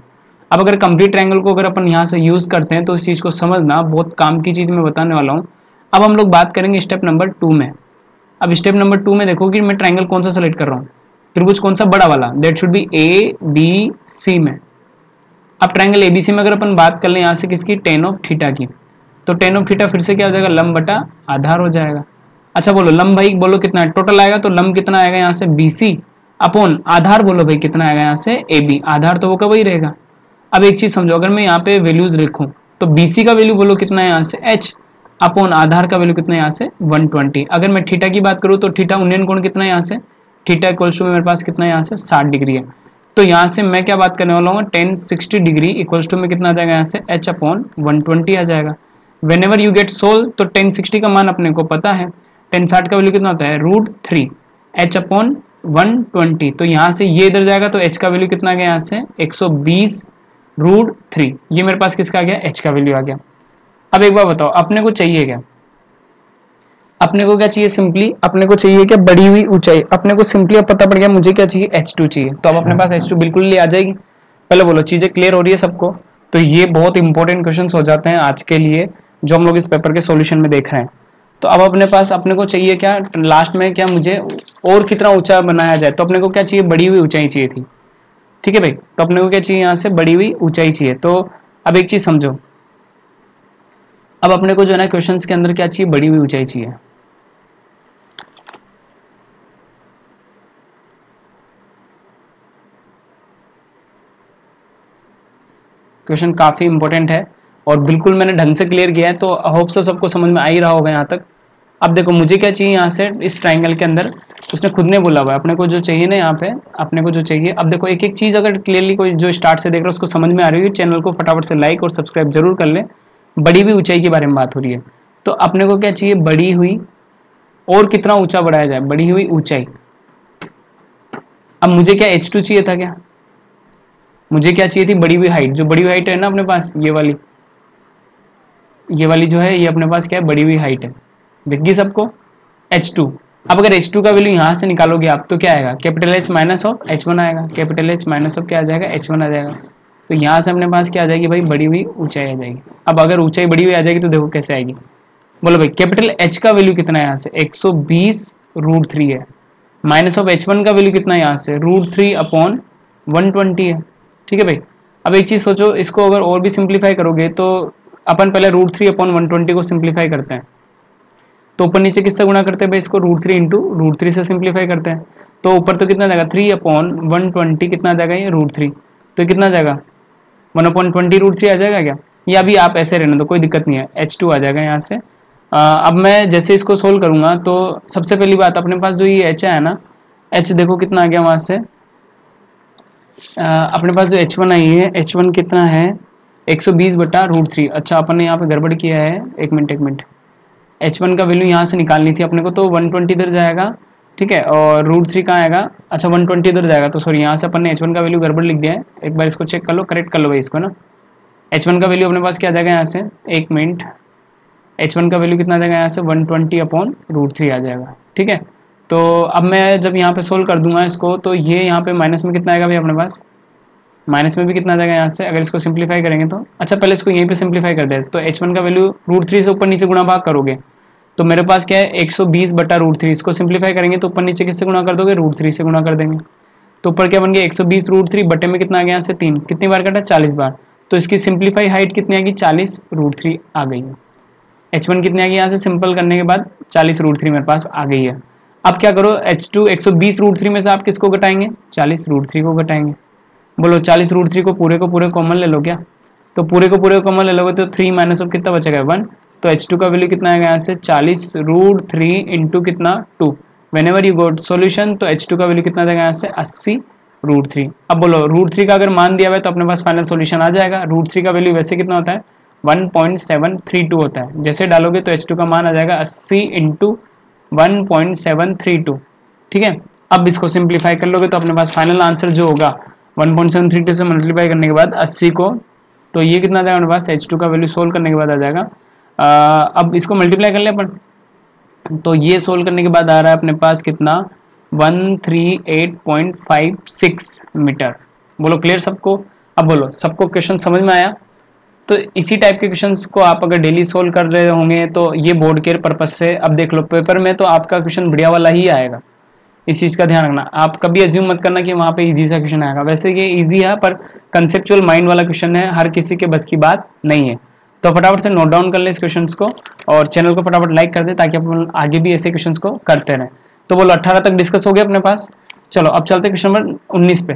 अब अगर कंप्लीट ट्राइंगल को अगर अपन यहाँ से यूज करते हैं तो इस चीज को समझना बहुत काम की चीज मैं बताने वाला हूँ। अब हम लोग बात करेंगे स्टेप नंबर 2 में। अब स्टेप नंबर 2 में देखो कि मैं ट्राइंगल कौन सा सेलेक्ट कर रहा हूँ, त्रिभुज कौन सा बड़ा वाला, that should be A B C में। अब ट्राइंगल एबीसी में अगर अपन बात कर ले यहाँ से किसकी, टेन ऑफ थीटा की, तो टेन ऑफ थीटा फिर से क्या हो जाएगा लंब बटा आधार हो जाएगा। अच्छा बोलो लंब भाई बोलो कितना है टोटल आएगा, तो लंब कितना आएगा यहाँ से बीसी अपॉन आधार बोलो भाई कितना आएगा यहाँ से ए बी, आधार तो वो का वही रहेगा। अब एक चीज समझो, अगर मैं यहाँ पे वैल्यूज लिखूं तो बीसी का वैल्यू बोलो कितना है यहाँ से h अपॉन आधार का वैल्यू कितना है यहाँ से 120। अगर मैं थीटा की बात करूँ तो थीटा उन्नयन कोण कितना है यहाँ से, थीटा इक्वल्स टू मेरे पास कितना है यहाँ से 60 डिग्री है। तो यहाँ से मैं क्या बात करने वाला हूँ 1060 डिग्री इक्वल्स टू में कितना आ जाएगा यहाँ से h अपॉन 120 आ जाएगा। When ever you get solve तो 1060 का मान अपने को पता है, 1060 का वैल्यू कितना होता है √3 h अपॉन 120। तो यहाँ से ये इधर जाएगा तो h का वैल्यू कितना आ गया यहाँ से 120 √3, ये मेरे पास किसका आ गया h का वैल्यू आ गया। अब एक बार बताओ अपने को चाहिए क्या, अपने को क्या चाहिए, सिंपली अपने को चाहिए क्या, बढ़ी हुई ऊंचाई। अपने को सिंपली अब पता पड़ गया मुझे क्या चाहिए, H2 चाहिए। तो अब अपने पास H2 बिल्कुल ले आ जाएगी। पहले बोलो चीजें क्लियर हो रही है सबको। तो ये बहुत इंपॉर्टेंट क्वेश्चन हो जाते हैं आज के लिए, जो हम लोग इस पेपर के सॉल्यूशन में देख रहे हैं। तो अब अपने पास अपने को चाहिए क्या, लास्ट में क्या, मुझे और कितना ऊंचा बनाया जाए। तो अपने को क्या चाहिए, बढ़ी हुई ऊंचाई चाहिए थी। ठीक है भाई, तो अपने को क्या चाहिए, यहाँ से बढ़ी हुई ऊंचाई चाहिए। तो अब एक चीज समझो, अब अपने को जो है ना क्वेश्चन के अंदर क्या चाहिए, बढ़ी हुई ऊंचाई चाहिए। क्वेश्चन काफी इंपॉर्टेंट है और बिल्कुल मैंने ढंग से क्लियर किया है, तो होप सो सबको समझ में आ ही रहा होगा यहाँ तक। अब देखो मुझे क्या चाहिए यहाँ से, इस ट्राइंगल के अंदर उसने खुद ने बोला हुआ है अपने को जो चाहिए ना, यहाँ पे अपने को जो चाहिए। अब देखो एक एक चीज अगर क्लियरली कोई जो स्टार्ट से देख रहा है उसको समझ में आ रही है, चैनल को फटाफट से लाइक और सब्सक्राइब जरूर कर ले। बड़ी हुई ऊंचाई के बारे में बात हो रही है। तो अपने को क्या चाहिए, बड़ी हुई और कितना ऊंचा बढ़ाया जाए, बढ़ी हुई ऊंचाई। अब मुझे क्या H2 चाहिए था क्या, मुझे क्या चाहिए थी, बड़ी हुई हाइट। जो बड़ी हुई हाइट है ना अपने पास, ये वाली जो है, ये अपने पास क्या है, बड़ी हुई हाइट है। दिख गई सबको, H2। अब अगर H2 का वैल्यू यहाँ से निकालोगे आप तो क्या आएगा, capital H minus of H1 आएगा। कैपिटल H माइनस ऑफ क्या आ जाएगा, H1 आ जाएगा। तो यहाँ से अपने पास क्या आ जाएगी भाई, बड़ी हुई ऊंचाई आ जाएगी। अब अगर ऊंचाई बड़ी हुई आ जाएगी तो देखो कैसे आएगी। बोलो भाई, कैपिटल H का वैल्यू कितना है यहाँ से, 120√3 है। माइनस ऑफ H1 का वैल्यू कितना है यहाँ से, √3/120 है। ठीक है भाई। अब एक चीज सोचो, इसको अगर और भी सिंप्लीफाई करोगे तो अपन पहले √3/120 को सिंप्लीफाई करते हैं। तो ऊपर नीचे किससे गुणा करते हैं भाई, इसको √3 से सिंप्लीफाई करते हैं। तो ऊपर तो कितना जाएगा, 3/120 कितना जाएगा, ये √3। तो कितना जाएगा, 1/20 √3 आ जाएगा क्या। या अभी आप ऐसे रहने दो, कोई दिक्कत नहीं है, H2 आ जाएगा यहाँ से। अब मैं जैसे इसको सोल्व करूंगा तो सबसे पहली बात अपने पास जो ये H है ना, H देखो कितना आ गया वहां से। अपने पास जो H1 आई है, H1 कितना है, 120/√3। अच्छा अपन ने यहाँ पे गड़बड़ किया है, एक मिनट। H1 का वैल्यू यहाँ से निकालनी थी अपने को, तो 120 इधर जाएगा। ठीक है, और √3 कहाँ आएगा, अच्छा 120 इधर जाएगा। तो सॉरी, यहाँ से अपन ने H1 का वैल्यू गड़बड़ लिख दिया है। एक बार इसको चेक कर लो, करेक्ट कर लो भाई इसको ना। H1 का वैल्यू अपने पास क्या आ जाएगा यहाँ से, एक मिनट। H1 का वैल्यू कितना आ जाएगा यहाँ से, 120/√3 आ जाएगा। ठीक है। तो अब मैं जब यहाँ पे सोल्व कर दूंगा इसको, तो ये यहाँ पे माइनस में कितना आएगा भाई अपने पास, माइनस में भी कितना आ जाएगा यहाँ से, अगर इसको सिंप्लीफाई करेंगे तो। अच्छा पहले इसको यहीं पे सिंप्लीफाई कर दे, तो H1 का वैल्यू √3 से ऊपर नीचे गुणा भाग करोगे तो मेरे पास क्या है, 120/√3। इसको सिंप्लीफाई करेंगे तो ऊपर नीचे किससे गुणा कर दोगे, √3 से गुणा कर देंगे। तो ऊपर क्या बन गया, 120√3 बटे में कितना आ गया यहाँ से 3। कितनी बार काटा, 40 बार। तो इसकी सिंप्लीफाई हाइट कितनी आएगी, 40√3 आ गई है। H1 कितनी आ गई यहाँ से, सिंपल करने के बाद 40√3 मेरे पास आ गई है। अब क्या करो, H2 120√3 में से आप किसको घटाएंगे, 40√3 को घटाएंगे। बोलो 40√3 को पूरे कॉमन ले लो क्या, तो पूरे को पूरे कॉमन ले लोगे तो 3 माइनस ऑफ कितना बचेगा, 1। तो H2 का वैल्यू कितना आएगा यहाँ से, 40√3 इंटू कितना, 2। When ever you got solution, तो H2 का वैल्यू कितना देगा यहाँ से, 80√3। अब बोलो √3 का अगर मान दिया हुआ है तो अपने पास फाइनल सोल्यूशन आ जाएगा। √3 का वैल्यू वैसे कितना होता है, 1.732 होता है। जैसे डालोगे तो H2 का मान आ जाएगा 80 इंटू 1.732। ठीक है। अब इसको सिंप्लीफाई कर लोगे तो अपने पास फाइनल आंसर जो होगा 1.732 से मल्टीप्लाई करने के बाद 80 को, तो ये कितना आ जाएगा अपने पास, H2 का वैल्यू सोल्व करने के बाद आ जाएगा। अब इसको मल्टीप्लाई कर ले अपन, तो ये सोल्व करने के बाद आ रहा है अपने पास कितना, 138.56 मीटर। बोलो क्लियर सबको। अब बोलो सबको क्वेश्चन समझ में आया। तो इसी टाइप के क्वेश्चंस को आप अगर डेली सोल्व कर रहे होंगे तो ये बोर्ड के पर्पज से, अब देख लो पेपर में तो आपका क्वेश्चन बढ़िया वाला ही आएगा। इस चीज का ध्यान रखना, आप कभी अज्यूम मत करना कि वहां पे इजी सा क्वेश्चन आएगा। वैसे ये इजी है पर कंसेप्चुअल माइंड वाला क्वेश्चन है, हर किसी के बस की बात नहीं है। तो फटाफट से नोट डाउन कर ले इस क्वेश्चन को और चैनल को फटाफट लाइक कर दे ताकि अपन आगे भी ऐसे क्वेश्चन को करते रहें। तो बोलो 18 तक डिस्कस हो गया अपने पास। चलो अब चलते क्वेश्चन नंबर 19 पे।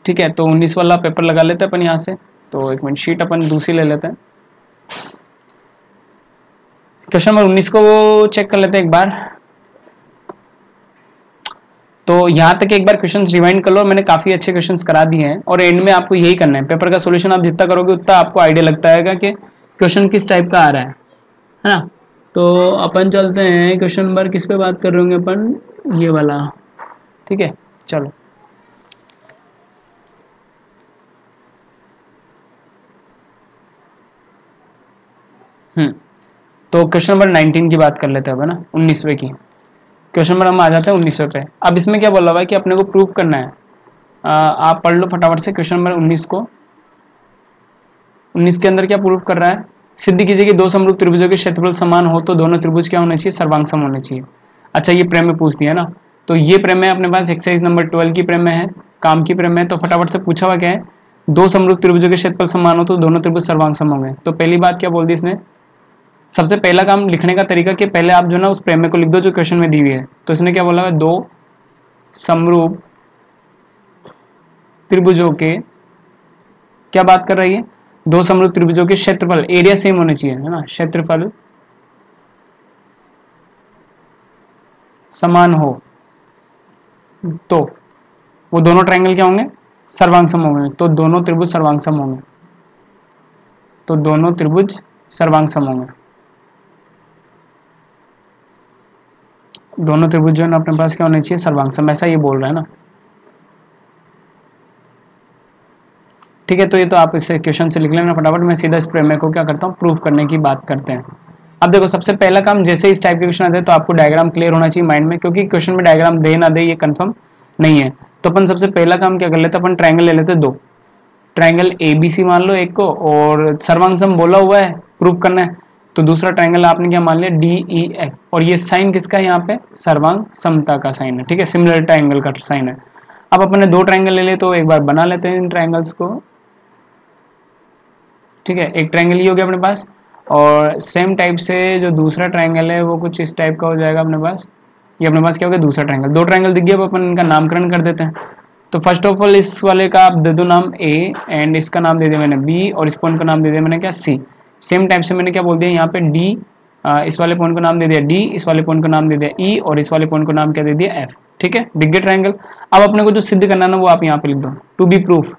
ठीक है, तो 19 वाला पेपर लगा लेते हैं अपन यहाँ से। तो एक मिनट, शीट अपन दूसरी ले लेते हैं। क्वेश्चन नंबर 19 को चेक कर लेते हैं एक बार। तो यहाँ तक एक बार क्वेश्चन रिवाइंड कर लो, मैंने काफी अच्छे क्वेश्चंस करा दिए हैं और एंड में आपको यही करना है। पेपर का सॉल्यूशन आप जितना करोगे उतना आपको आइडिया लगता है कि क्वेश्चन किस टाइप का आ रहा है ना। तो अपन चलते हैं क्वेश्चन नंबर किस पे बात कर रहे होंगे अपन, ये वाला। ठीक है, चलो। हम्म तो क्वेश्चन नंबर 19 की बात कर लेते हैं, है ना, 19वें की। क्वेश्चन नंबर हम आ जाते हैं 19वें पे। अब इसमें क्या बोला हुआ है कि अपने को प्रूफ करना है। आप पढ़ लो फटाफट से क्वेश्चन नंबर 19 को। 19 के अंदर क्या प्रूफ कर रहा है, सिद्ध कीजिए कि दो समरूप त्रिभुजों के क्षेत्रफल समान हो तो दोनों त्रिभुज क्या होने चाहिए, सर्वांग होने चाहिए। अच्छा, ये प्रमेय पूछ दिया ना, तो ये प्रमेय अपने पास एक्सरसाइज नंबर 12 की प्रमेय है, काम की प्रमेय। तो फटाफट से पूछा हुआ क्या है, दो समरूप त्रिभुजों के क्षेत्रफल समान हो तो दोनों त्रिभुज सर्वांग होंगे। तो पहली बात क्या बोल दी इसने, सबसे पहला काम लिखने का तरीका कि पहले आप जो ना उस प्रमेय को लिख दो जो क्वेश्चन में दी हुई है। तो इसने क्या बोला है, दो समरूप त्रिभुजों के, क्या बात कर रही है, दो समरूप त्रिभुजों के क्षेत्रफल, एरिया सेम होने चाहिए, है ना, क्षेत्रफल समान हो तो वो दोनों ट्रायंगल क्या होंगे, सर्वांग सम होंगे। तो दोनों त्रिभुज सर्वांग सम होंगे, तो दोनों त्रिभुज सर्वांग सम होंगे। दोनों त्रिभुज जो है ना अपने पास क्या होने चाहिए, सर्वांग सम, ऐसा ये बोल रहा है ना। ठीक है, तो ये तो आप इसे क्वेश्चन से लिख लेना फटाफट। मैं सीधा इस प्रमेय को क्या करता हूँ, प्रूफ करने की बात करते हैं। अब देखो, सबसे पहला काम, जैसे इस टाइप के क्वेश्चन आते हैं तो आपको डायग्राम क्लियर होना चाहिए माइंड में, क्योंकि क्वेश्चन में डायग्राम दे ना दे ये कंफर्म नहीं है। तो अपन सबसे पहला काम क्या कर लेते हैं, अपन ट्रायंगल ले लेते हैं दो, ट्रायंगल ABC मान लो एक को, और सर्वांग सम बोला हुआ है, प्रूफ करना है। तो दूसरा ट्रायंगल आपने क्या मान लिया, DEF, और ये साइन किसका है यहाँ पे, सर्वांग समता का साइन है। ठीक है, सिमिलर ट्रायंगल का साइन है। अब अपन ने दो ट्रायंगल ले लिए तो एक बार बना लेते हैं इन ट्रायंगल्स को। ठीक है, एक ट्रायंगल ये हो गया अपने पास, और सेम टाइप से जो दूसरा ट्रायंगल है वो कुछ इस टाइप का हो जाएगा अपने पास। ये अपने पास क्या हो गया, दूसरा ट्रायंगल। दो ट्रायंगल दिख गया, अब अपन इनका नामकरण कर देते हैं। तो फर्स्ट ऑफ ऑल इस वाले का आप दे दो नाम A, एंड इसका नाम दे दिया मैंने B, और इस पॉइंट का नाम दे दिया मैंने क्या, C। सेम टाइप से मैंने क्या बोल दिया यहाँ पे D, इस वाले पॉइंट को नाम दे दिया D, इस वाले पॉइंट को नाम दे दिया E, और इस वाले पॉइंट को नाम क्या दे दिया F। ठीक है, दिख गया ट्रायंगल। अब अपने को जो सिद्ध करना है ना वो आप यहाँ पे लिख दो, टू बी प्रूफ।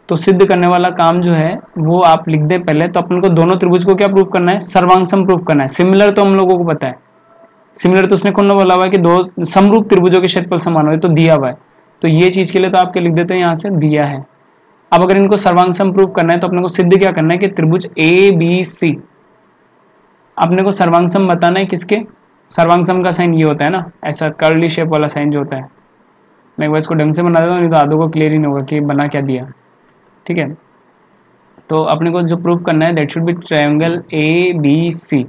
तो सिद्ध करने वाला काम जो है वो आप लिख दें पहले। तो अपन को दोनों त्रिभुज को क्या प्रूफ करना है, सर्वांग सम प्रूफ करना है। सिमिलर तो हम लोगों को पता है, सिमिलर तो उसने कौन बोला हुआ है कि दो समरूप त्रिभुजों के क्षेत्रफल समान हो, तो दिया हुआ है। तो ये चीज के लिए तो आपके लिख देते हैं यहाँ से, दिया है। अब अगर इनको सर्वांग सम प्रूफ करना है तो अपने को सिद्ध क्या करना है कि त्रिभुज ABC, अपने को सर्वांग सम बताना है किसके, सर्वांग सम का साइन ये होता है ना, ऐसा कर्ली शेप वाला साइन जो होता है। मैं एक बार इसको ढंग से बना देता हूँ, नहीं तो आधों को क्लियर ही नहीं होगा कि बना क्या दिया। ठीक है, तो अपने को जो प्रूफ करना है that should B triangle ABC,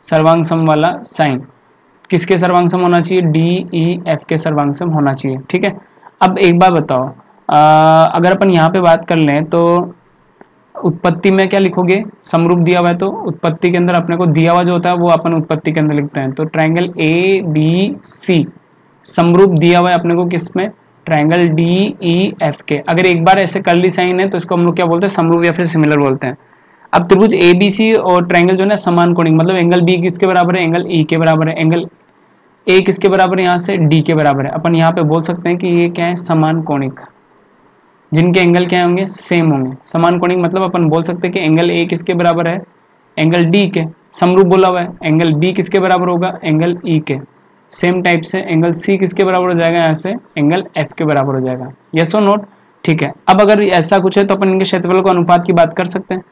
सर्वांग सम वाला साइन किसके सर्वांग सम होना चाहिए, DEF के सर्वांग सम होना चाहिए। ठीक है, अब एक बात बताओ, अगर अपन यहाँ पे बात कर लें तो उत्पत्ति में क्या लिखोगे, समरूप दिया हुआ है तो उत्पत्ति के अंदर अपने को दिया हुआ जो होता है वो अपन उत्पत्ति के अंदर लिखते हैं। तो ट्रायंगल ABC समरूप दिया हुआ है अपने को किसमें, ट्रायंगल DEF के। अगर एक बार ऐसे कर्ली साइन है तो इसको हम लोग क्या बोलते हैं, समरूप या फिर सिमिलर बोलते हैं। अब त्रिभुज ABC और ट्रायंगल जो है ना समान कोणिक, मतलब एंगल B किसके बराबर है, एंगल E के बराबर है, एंगल A किसके बराबर है, यहाँ से D के बराबर है। अपन यहाँ पे बोल सकते हैं कि ये क्या है, समान कोणिक, जिनके एंगल क्या होंगे, सेम होंगे। समान कोणिक मतलब अपन बोल सकते हैं कि एंगल A किसके बराबर है, एंगल D के। समरूप बोला हुआ है, एंगल B किसके बराबर होगा, एंगल E के। सेम टाइप से एंगल C किसके बराबर हो जाएगा, यहाँ से एंगल F के बराबर हो जाएगा। यस और नोट। ठीक है, अब अगर ऐसा कुछ है तो अपन इनके क्षेत्रफल को अनुपात की बात कर सकते हैं।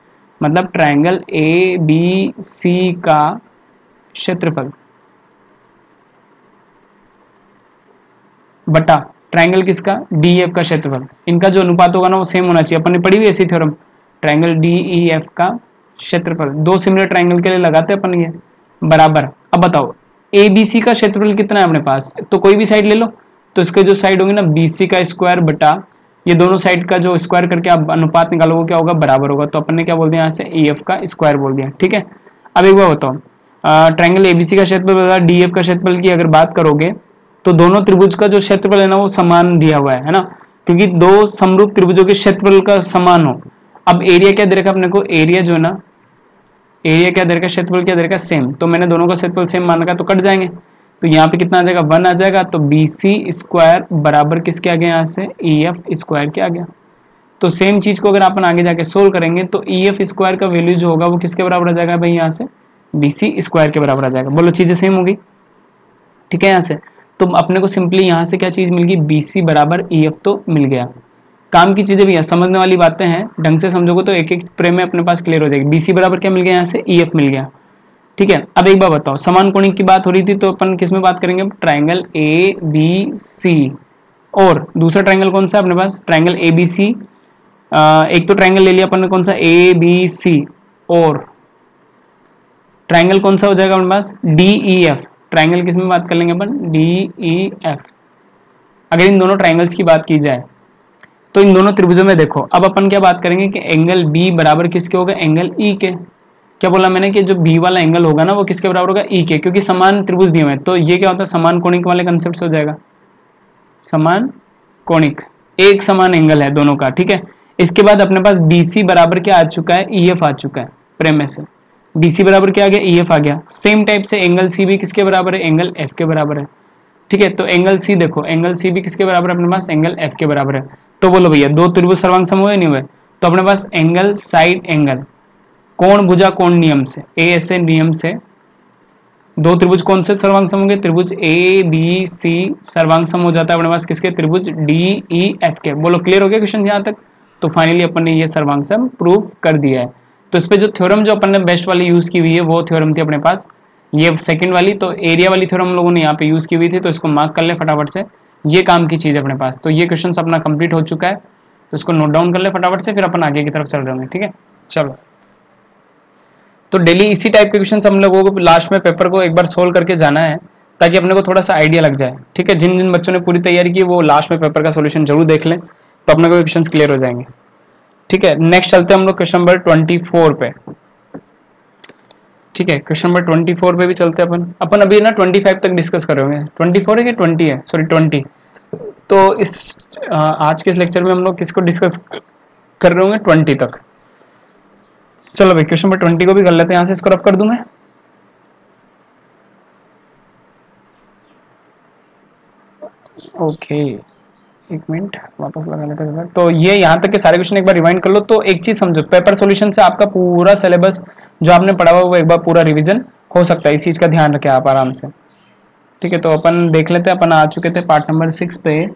मतलब ट्रायंगल ABC का क्षेत्रफल बटा ट्रायंगल किसका, DEF का क्षेत्रफल, इनका जो अनुपात होगा ना वो सेम होना चाहिए। अपन ने पढ़ी हुई ऐसी थ्योरम, ट्रायंगल DEF का क्षेत्रफल, दो सिमिलर ट्रायंगल के लिए लगाते हैं अपन ये, बराबर। अब बताओ ABC का क्षेत्रफल कितना है अपने पास, तो कोई भी साइड ले लो, तो इसके जो साइड होंगे ना BC का स्क्वायर बटा ये दोनों साइड का जो स्क्वायर करके आप अनुपात निकालोगे क्या होगा, बराबर होगा। तो अपन ने क्या बोल दिया यहाँ से, EF का स्क्वायर बोल दिया। ठीक है, अब एक बार बताओ, ट्रायंगल ABC का क्षेत्रफल बता DEF का क्षेत्रफल की अगर बात करोगे तो दोनों त्रिभुज का जो क्षेत्रफल है ना वो समान दिया हुआ है ना, क्योंकि दो समरूप त्रिभुजों के क्षेत्रफल का समान हो। अब एरिया क्या दे रखा अपने को, एरिया जो है ना, एरिया क्या दे रखा, क्षेत्रफल क्या दे रखा, सेम। तो मैंने दोनों का क्षेत्रफल सेम मान रखा तो कट जाएंगे। तो यहाँ पे कितना आ जाएगा, 1 आ जाएगा। तो BC स्क्वायर बराबर किसके आ गया, यहाँ से EF स्क्वायर के आ गया। तो सेम चीज को अगर अपन आगे जाके सोल्व करेंगे तो EF स्क्वायर का वैल्यू जो होगा वो किसके बराबर आ जाएगा भाई, यहाँ से BC स्क्वायर के बराबर आ जाएगा। बोलो चीजें सेम होगी। ठीक है, यहाँ से तो अपने को सिंपली यहाँ से क्या चीज मिल गई, BC बराबर EF तो मिल गया। काम की चीजें भी है, समझने वाली बातें हैं, ढंग से समझोगे तो एक एक प्रमेय अपने पास क्लियर हो जाएगी। BC बराबर क्या मिल गया, यहाँ से EF मिल गया। ठीक है। अब एक बार बताओ, समान कोणिक की बात हो रही थी तो अपन किस में बात करेंगे? ट्राइंगल ए बी सी, और दूसरा ट्राइंगल कौन सा अपने पास? ट्राइंगल ए बी सी। एक तो ट्राइंगल ले लिया अपन ने कौन सा? ए बी सी, और ट्राइंगल कौन सा हो जाएगा अपने पास? D E F. ट्राइंगल किस में बात कर लेंगे अपन? D E F. अगर इन दोनों ट्राइंगल्स की बात की जाए तो इन दोनों त्रिभुजों में देखो, अब अपन क्या बात करेंगे कि एंगल बी बराबर किसके होगा? एंगल ई के। क्या बोला मैंने कि जो बी वाला एंगल होगा ना वो किसके बराबर होगा? ई के, क्योंकि समान त्रिभुज दिए हुए हैं। तो ये क्या होता है? समान कोणिक वाले कंसेप्ट से हो जाएगा। समान कोणिक, एक समान एंगल है दोनों का, ठीक है। इसके बाद अपने पास BC बराबर क्या आ चुका है? EF आ चुका है प्रेमिस से। BC बराबर क्या आ गया? EF आ गया। सेम टाइप से एंगल C भी किसके बराबर है? एंगल F के बराबर है, ठीक है। तो एंगल C देखो, एंगल C भी किसके बराबर है अपने पास? एंगल F के बराबर है। तो बोलो भैया, दो त्रिभुज सर्वांग सम हुए नहीं हुए? तो अपने पास एंगल साइड एंगल कोण भुजा कोण नियम से, ASA नियम से दो त्रिभुज कौन से सर्वांग सम होंगे? त्रिभुज ABC सर्वांग सम हो जाता है अपने पास किसके? त्रिभुज DEF के। बोलो क्लियर हो गया क्वेश्चन यहाँ तक? तो फाइनली अपन ने ये सर्वांग सम प्रूव कर दिया है। तो इस पे जो थ्योरम जो अपन ने बेस्ट वाली यूज की हुई है वो थ्योरम थी अपने पास ये सेकंड वाली। तो एरिया वाली थ्योरम हम लोगों ने यहाँ पे यूज की हुई थी, तो इसको मार्क कर ले फटाफट से। ये काम की चीज है अपने पास। तो ये क्वेश्चन अपना कंप्लीट हो चुका है, तो इसको नोट डाउन कर ले फटाफट से, फिर अपन आगे की तरफ चल रहे होंगे, ठीक है। चलो, तो डेली इसी टाइप के क्वेश्चन हम लोगों को लास्ट में पेपर को एक बार सोल्व करके जाना है, ताकि अपने को थोड़ा सा आइडिया लग जाए, ठीक है। जिन जिन बच्चों ने पूरी तैयारी की वो लास्ट में पेपर का सोल्यूशन जरूर देख लें, तो अपने को क्वेश्चन क्लियर हो जाएंगे, ठीक है। नेक्स्ट चलते हैं हम लोग क्वेश्चन नंबर 24 पे, ठीक है। क्वेश्चन नंबर 24 पे भी चलते हैं अपन अभी ना 25 तक डिस्कस कर रहे होंगे। 24 है कि 20 है? सॉरी 20। तो इस आज के इस लेक्चर में हम लोग किसको डिस्कस कर रहे होंगे? 20 तक। चलो भाई, क्वेश्चन नंबर 20 को भी कर लेते हैं। यहाँ से इसको रफ कर दूं मैं। ओके, एक मिनट वापस लगा लेते हैं। तो ये यहाँ तक के सारे क्वेश्चन एक बार रिवाइंड कर लो। तो एक चीज समझो, पेपर सॉल्यूशन से आपका पूरा सिलेबस जो आपने पढ़ा हुआ वो एक बार पूरा रिवीजन हो सकता है। इस चीज का ध्यान रखें आप आराम से, ठीक है। तो अपन देख लेते हैं, अपन आ चुके थे पार्ट नंबर 6 पे।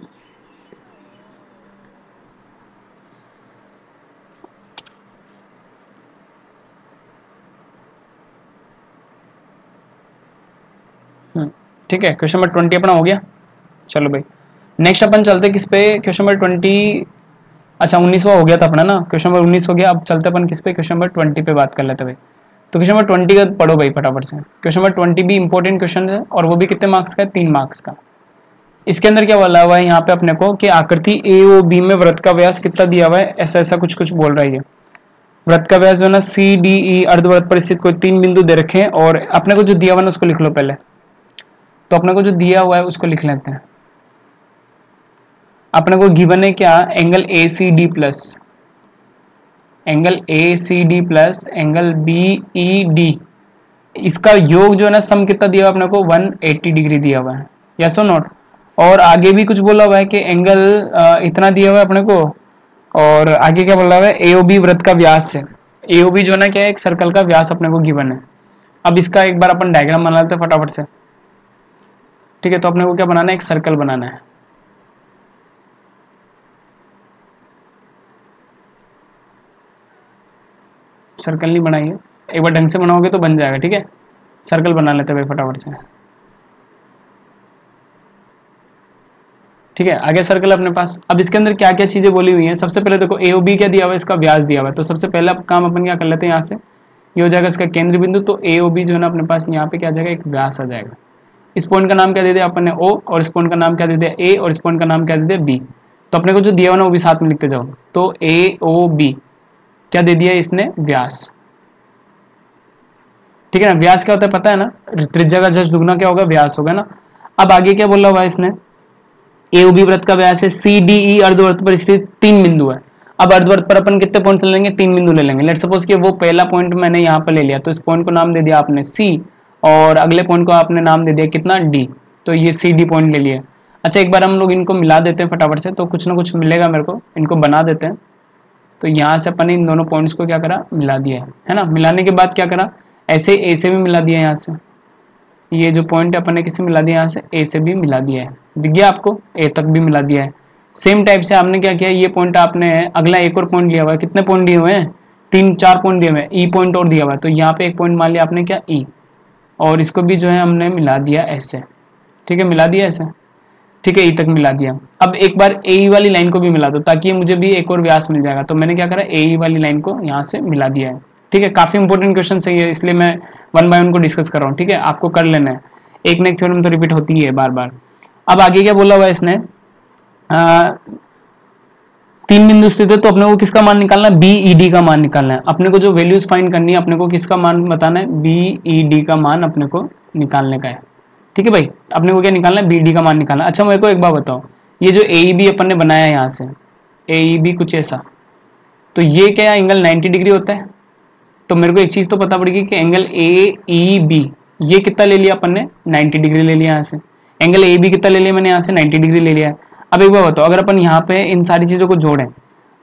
ठीक है, क्वेश्चन नंबर 20 अपना हो गया। चलो भाई, नेक्स्ट अपन चलते किस पे? क्वेश्चन नंबर 20, अच्छा 19वां हो गया था अपना ना, क्वेश्चन नंबर 19 हो गया। अब चलते अपन किस पे? क्वेश्चन नंबर 20 पे बात कर लेते भाई। तो क्वेश्चन नंबर 20 का पढ़ो भाई फटाफट से। क्वेश्चन नंबर 20 भी इंपॉर्टेंट क्वेश्चन है, और वो भी कितने मार्क्स का है? 3 मार्क्स का। इसके अंदर क्या बोला हुआ है यहाँ पे अपने को कि आकृति AOB में वृत्त का व्यास कितना दिया हुआ है? ऐसा ऐसा कुछ कुछ बोल रहा है ये। वृत्त का व्यास जो है ना CDE अर्धवृत्त पर स्थित कोई 3 बिंदु दे रखे हैं, और अपने को जो दिया हुआ है उसको लिख लो पहले। तो अपने को जो दिया हुआ है उसको लिख लेते हैं। अपने को गिवन है क्या? Angle ACD plus angle ACD plus angle BED, इसका योग जो है ना सम कितना दिया हुआ अपने को? 180 डिग्री दिया हुआ है, यस और नॉट। और आगे भी कुछ बोला हुआ है कि एंगल इतना दिया हुआ है अपने को, और आगे क्या बोला हुआ है? AOB वृत्त का व्यास है। AOB जो है ना क्या है? एक सर्कल का व्यास अपने को गिवन है। अब इसका एक बार अपन डायग्राम बना लेते हैं फटाफट से, ठीक है। तो अपने को क्या बनाना है? एक सर्कल बनाना है। सर्कल नहीं बनाइए, एक बार ढंग से बनाओगे तो बन जाएगा, ठीक है। सर्कल बना लेते हैं भाई फटाफट से, ठीक है। आगे सर्कल अपने पास। अब इसके अंदर क्या क्या चीजें बोली हुई हैं? सबसे पहले देखो AOB क्या दिया हुआ है? इसका व्यास दिया हुआ है। तो सबसे पहला काम अपन क्या कर लेते हैं? यहाँ से ये हो जाएगा इसका केंद्र बिंदु। तो AOB जो है ना अपने पास यहाँ पे क्या आ जाएगा? एक व्यास आ जाएगा। इस पॉइंट का नाम क्या दे दिया अपन ने? O, और इस पॉइंट का नाम क्या दे दिया? A, और इस पॉइंट का नाम क्या दे दिया? B। तो अपने को जो दिया हुआ ना वो भी साथ में लिखते जाओ। तो AOB क्या दे दिया इसने? व्यास, ठीक है ना। व्यास क्या होता है पता है ना? त्रिज्या का जस्ट दुगना क्या होगा? व्यास होगा ना। अब आगे क्या बोला हुआ है इसने? AOB वृत्त का व्यास है। CDE अर्धवृत्त पर स्थित 3 बिंदु है। अब अर्धवृत्त पर अपन कितने पॉइंट्स ले लेंगे? 3 बिंदु ले लेंगे। लेट सपोज कि वो पहला पॉइंट मैंने यहाँ पर ले लिया, तो इस पॉइंट को नाम दे दिया आपने C, और अगले पॉइंट को आपने नाम दे दिया कितना? D। तो ये CD पॉइंट ले लिया। अच्छा, एक बार हम लोग इनको मिला देते हैं फटाफट से, तो कुछ ना कुछ मिलेगा मेरे को। इनको बना देते हैं। तो यहाँ से अपन इन दोनों पॉइंट्स को क्या करा? मिला दिया है ना। मिलाने के बाद क्या करा? ऐसे A से भी मिला दिया, यहाँ से ये जो पॉइंट है अपन ने किससे मिला दिया? यहाँ से A से भी मिला दिया है। दिख गया आपको? A तक भी मिला दिया है। सेम टाइप से आपने क्या किया? ये पॉइंट आपने अगला एक और पॉइंट लिया हुआ है। कितने पॉइंट दिए हुए हैं? 3-4 पॉइंट दिए हुए हैं। E पॉइंट और दिया हुआ है। तो यहाँ पे एक पॉइंट मान लिया आपने क्या? E। और इसको भी जो है हमने मिला दिया ऐसे, ठीक है, मिला दिया ऐसे, ठीक है, ई तक मिला दिया। अब एक बार ए वाली लाइन को भी मिला दो ताकि मुझे भी एक और व्यास मिल जाएगा। तो मैंने क्या करा, ए वाली लाइन को यहाँ से मिला दिया है, ठीक है। काफी इंपॉर्टेंट क्वेश्चन है ये, इसलिए मैं वन बाय वन को डिस्कस कर रहा हूँ, ठीक है, आपको कर लेना है, एक ना एक थ्योरम तो रिपीट होती है बार बार। अब आगे क्या बोला हुआ है इसने, 3 बिंदु स्थित है तो अपने को किसका मान निकालना है, बी ई डी का मान निकालना है। अपने को जो वैल्यूज फाइंड करनी है, अपने को किसका मान बताना है, बी ई डी का मान अपने को निकालने का है, ठीक है भाई। अपने को क्या निकालना है, बी डी का मान निकालना है। अच्छा मेरे को एक बात बताओ, ये जो ए बी अपन ने बनाया है यहाँ से ए बी कुछ ऐसा, तो ये क्या एंगल 90 डिग्री होता है। तो मेरे को एक चीज तो पता पड़ेगी कि एंगल ए ई बी ये कितना ले लिया अपन ने, 90 डिग्री ले लिया यहाँ से। एंगल ए बी कितना ले लिया मैंने यहाँ से, 90 डिग्री ले लिया है। अब एक बार बताओ, अगर अपन यहाँ पे इन सारी चीजों को जोड़ें,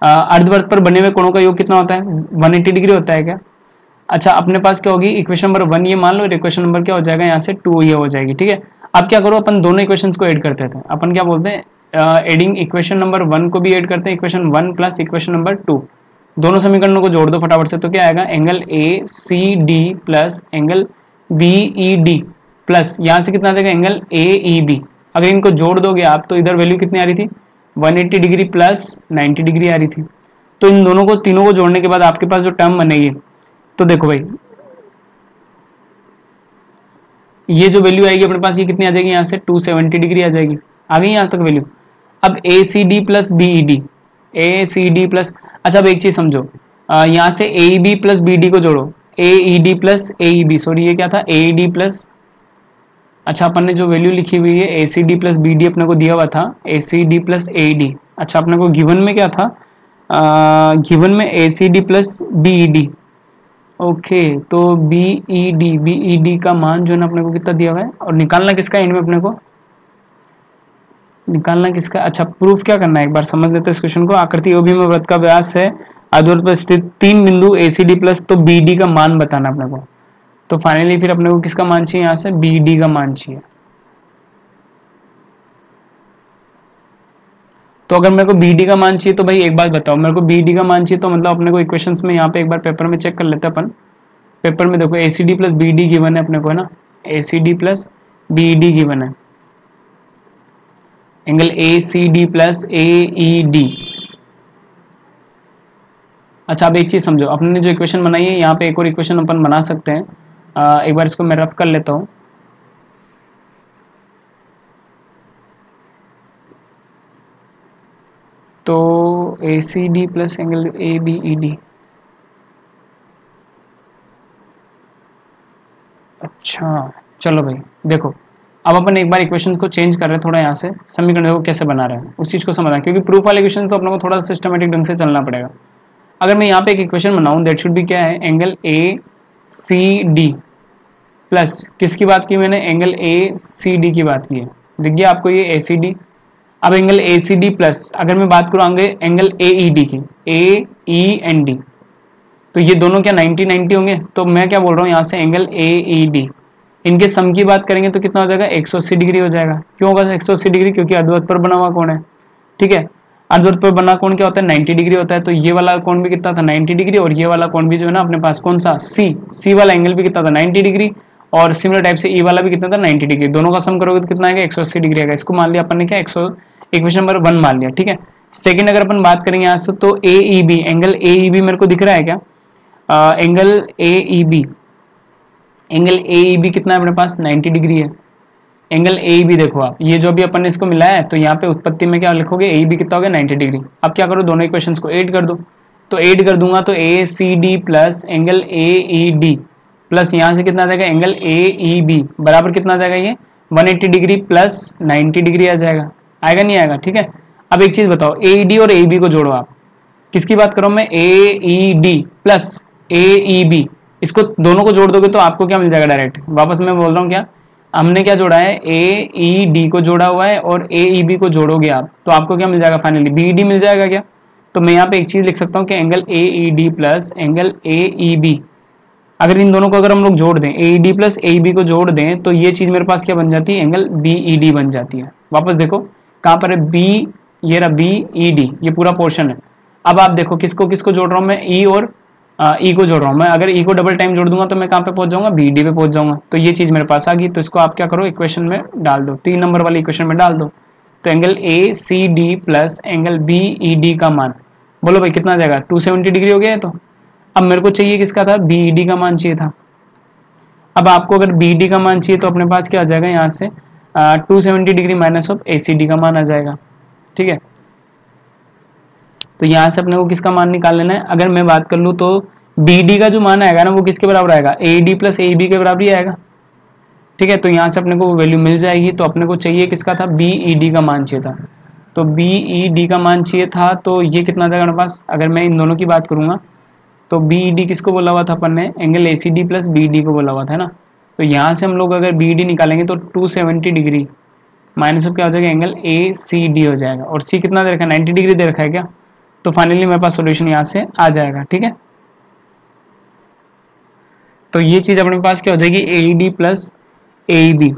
अर्धवृत्त पर बने हुए कोणों का योग कितना होता है, 180 डिग्री होता है क्या। अच्छा अपने पास क्या होगी, इक्वेशन नंबर 1 ये मान लो, इक्वेशन नंबर क्या हो जाएगा यहाँ से 2 ये हो जाएगी, ठीक है। अब क्या करो, अपन दोनों इक्वेशंस को ऐड करते थे। अपन क्या बोलते हैं, एडिंग इक्वेशन नंबर 1 को भी ऐड करते हैं, इक्वेशन 1 प्लस इक्वेशन नंबर 2, दोनों समीकरणों को जोड़ दो फटाफट से। तो क्या आएगा, angle A C D plus angle B E D plus यहाँ से कितना देगा, एंगल ए ई बी। अगर इनको जोड़ दोगे आप तो इधर वैल्यू कितनी आ रही थी, 180 डिग्री प्लस 90 डिग्री आ रही थी। तो इन दोनों को, तीनों को जोड़ने के बाद आपके पास जो टर्म बनेगी, तो देखो भाई ये जो वैल्यू आएगी अपने पास, ये कितनी आ जाएगी यहाँ से 270 डिग्री आ जाएगी, आ गई यहाँ तक वैल्यू। अब A C D plus B E D, A C D plus, अच्छा अब एक चीज समझो, यहाँ से A B plus B D को जोड़ो, A E D plus A E B, sorry ये क्या था, ए डी प्लस, अच्छा अपन ने जो वैल्यू लिखी हुई है A C D plus B D अपने को दिया हुआ था, A C D plus A D. अच्छा अपने को गिवन में क्या था, गिवन में A C D plus B E D, okay. तो बी ई डी का मान जो है ना अपने को कितना दिया हुआ है, और निकालना किसका एंड में, अपने को निकालना किसका, अच्छा प्रूफ क्या करना है एक बार समझ लेते हैं इस क्वेश्चन को। आकृति ओबी में वृत्त का व्यास है, अर्धवृत्त पर स्थित 3 बिंदु ए सी डी प्लस, तो बी डी का मान बताना अपने को। तो फाइनली फिर अपने को किसका मान चाहिए, यहाँ से बी डी का मान चाहिए। तो अगर मेरे को बी डी का मान चाहिए तो भाई एक बात बताओ, मेरे को बी डी का मान चाहिए तो मतलब अपने को इक्वेशंस में यहाँ पे एक बार पेपर में चेक कर लेते हैं अपन। पेपर में देखो A C D plus B D given है अपने को, है ना, A C D plus B D given है, angle A C D plus A E D. अच्छा अब एक चीज समझो, अपने ने जो इक्वेशन बनाई है यहाँ पे एक और इक्वेशन अपन बना सकते हैं, एक बार इसको मैं रफ कर लेता हूँ। तो A C D plus angle A B E D, अच्छा चलो भाई देखो, अब अपन एक बार इक्वेशन को चेंज कर रहे हैं थोड़ा, यहाँ से समीकरण को कैसे बना रहे हैं उस चीज को समझना, क्योंकि प्रूफ वाले इक्वेशन तो अपने को थोड़ा सिस्टमेटिक ढंग से चलना पड़ेगा। अगर मैं यहाँ पे एक इक्वेशन बनाऊं, दैट शुड बी क्या है, angle A C D plus किसकी बात की मैंने, एंगल ए सी डी की बात की है, दिख गया आपको ये ए सी डी। अब angle A C D plus अगर मैं बात करूँ आगे एंगल ए ई डी की, ए ई एन डी, तो ये दोनों क्या 90-90 होंगे। तो मैं क्या बोल रहा हूँ यहाँ से एंगल ए ई डी, इनके सम की बात करेंगे तो कितना हो जाएगा, 180 डिग्री हो जाएगा। क्यों होगा 180 डिग्री, क्योंकि अर्धवृत्त पर बना हुआ कोण है, ठीक है। अर्धवृत्त पर बना कोण क्या होता है, 90 डिग्री होता है। तो ये वाला कोण भी कितना था, 90 डिग्री, और ये वाला कोण भी जो है ना अपने पास कौन सा, सी वाला एंगल भी कितना था, 90 डिग्री, और सिमिलर टाइप से ई वाला भी कितना था, 90 डिग्री। दोनों का सम करोगे तो कितना आएगा, 180 डिग्री आएगा। इसको मान लिया अपन ने क्या, इक्वेशन नंबर 1 मान लिया, ठीक है। सेकंड अगर अपन बात करेंगे यहाँ से, तो A E B, angle A E B मेरे को दिख रहा है क्या, angle A E B, angle A E B कितना है अपने पास, 90 डिग्री है। एंगल ए ई बी देखो आप, ये जो भी अपन ने इसको मिलाया है, तो यहाँ पे उत्पत्ति में क्या लिखोगे, ए ई बी कितना हो गया, 90 डिग्री। अब क्या करो, दोनों इक्वेशंस को ऐड कर दो। तो ऐड कर दूंगा तो A C D plus angle A E D plus यहाँ से कितना आ जाएगा, एंगल ए ई बी बराबर कितना आ जाएगा, ये 180 डिग्री प्लस 90 डिग्री आ जाएगा, आएगा नहीं आएगा, ठीक है। अब एक चीज बताओ, ए ई डी और ए ई बी को जोड़ो आप, किसकी बात करो मैं, ए E D plus A E B, इसको दोनों को जोड़ दोगे तो आपको क्या मिल जाएगा, डायरेक्ट वापस मैं बोल रहा हूँ क्या, हमने क्या जोड़ा है, ए ई डी को जोड़ा हुआ है और ए ई बी को जोड़ोगे आप तो आपको क्या मिल जाएगा, फाइनली बी डी मिल जाएगा क्या। तो मैं यहाँ पे एक चीज लिख सकता हूँ कि angle A E D plus angle A E B, अगर इन दोनों को अगर हम लोग जोड़ दें, A E D plus A E B को जोड़ दें, तो ये चीज मेरे पास क्या बन जाती है, एंगल बी ई डी बन जाती है। वापस देखो कहाँ पर है, बी, ये रहा बी ई डी, ये पूरा पोर्शन है। अब आप देखो किसको किसको जोड़ रहा हूँ मैं, ई और ई को जोड़ रहा हूँ मैं, अगर ई को डबल टाइम जोड़ दूंगा तो मैं कहाँ पे पहुंच जाऊंगा, बी डी पे पहुंच जाऊंगा। तो ये चीज मेरे पास आ गई, तो इसको आप क्या करो, इक्वेशन में डाल दो, 3 नंबर वाली इक्वेशन में डाल दो। तो angle A C D plus angle B E D का मान, बोलो भाई कितना आ जाएगा, 270 डिग्री हो गया है। तो अब मेरे को चाहिए किसका था, बी ई डी का मान चाहिए था। अब आपको अगर बी डी का मान चाहिए तो अपने पास क्या आ जाएगा, यहाँ से 270 degree minus of A C D का मान आ जाएगा। ठीक है, तो यहाँ से अपने को किसका मान निकाल लेना है, अगर मैं बात कर लूँ तो बी डी का जो मान आएगा ना वो किसके बराबर आएगा, A D plus A B के बराबर ही आएगा। ठीक है, तो यहाँ से अपने को वैल्यू मिल जाएगी। तो अपने को चाहिए किसका था, बी ई डी का मान चाहिए था। तो बी ई डी का मान चाहिए था, तो ये कितना आ जाएगा मेरे पास, अगर मैं इन दोनों की बात करूंगा तो बी ई डी किसको बोला हुआ था अपन ने, angle A C D plus B D को बोला हुआ था ना। तो यहाँ से हम लोग अगर बी डी निकालेंगे तो 270 डिग्री माइनस ऑफ क्या हो जाएगा, एंगल ए सी डी हो जाएगा। और सी कितना दे रखा है, 90 डिग्री दे रखा है क्या। तो फाइनली मेरे पास सोल्यूशन यहाँ से आ जाएगा। ठीक है, तो ये चीज अपने पास क्या हो जाएगी, A E D plus A E B.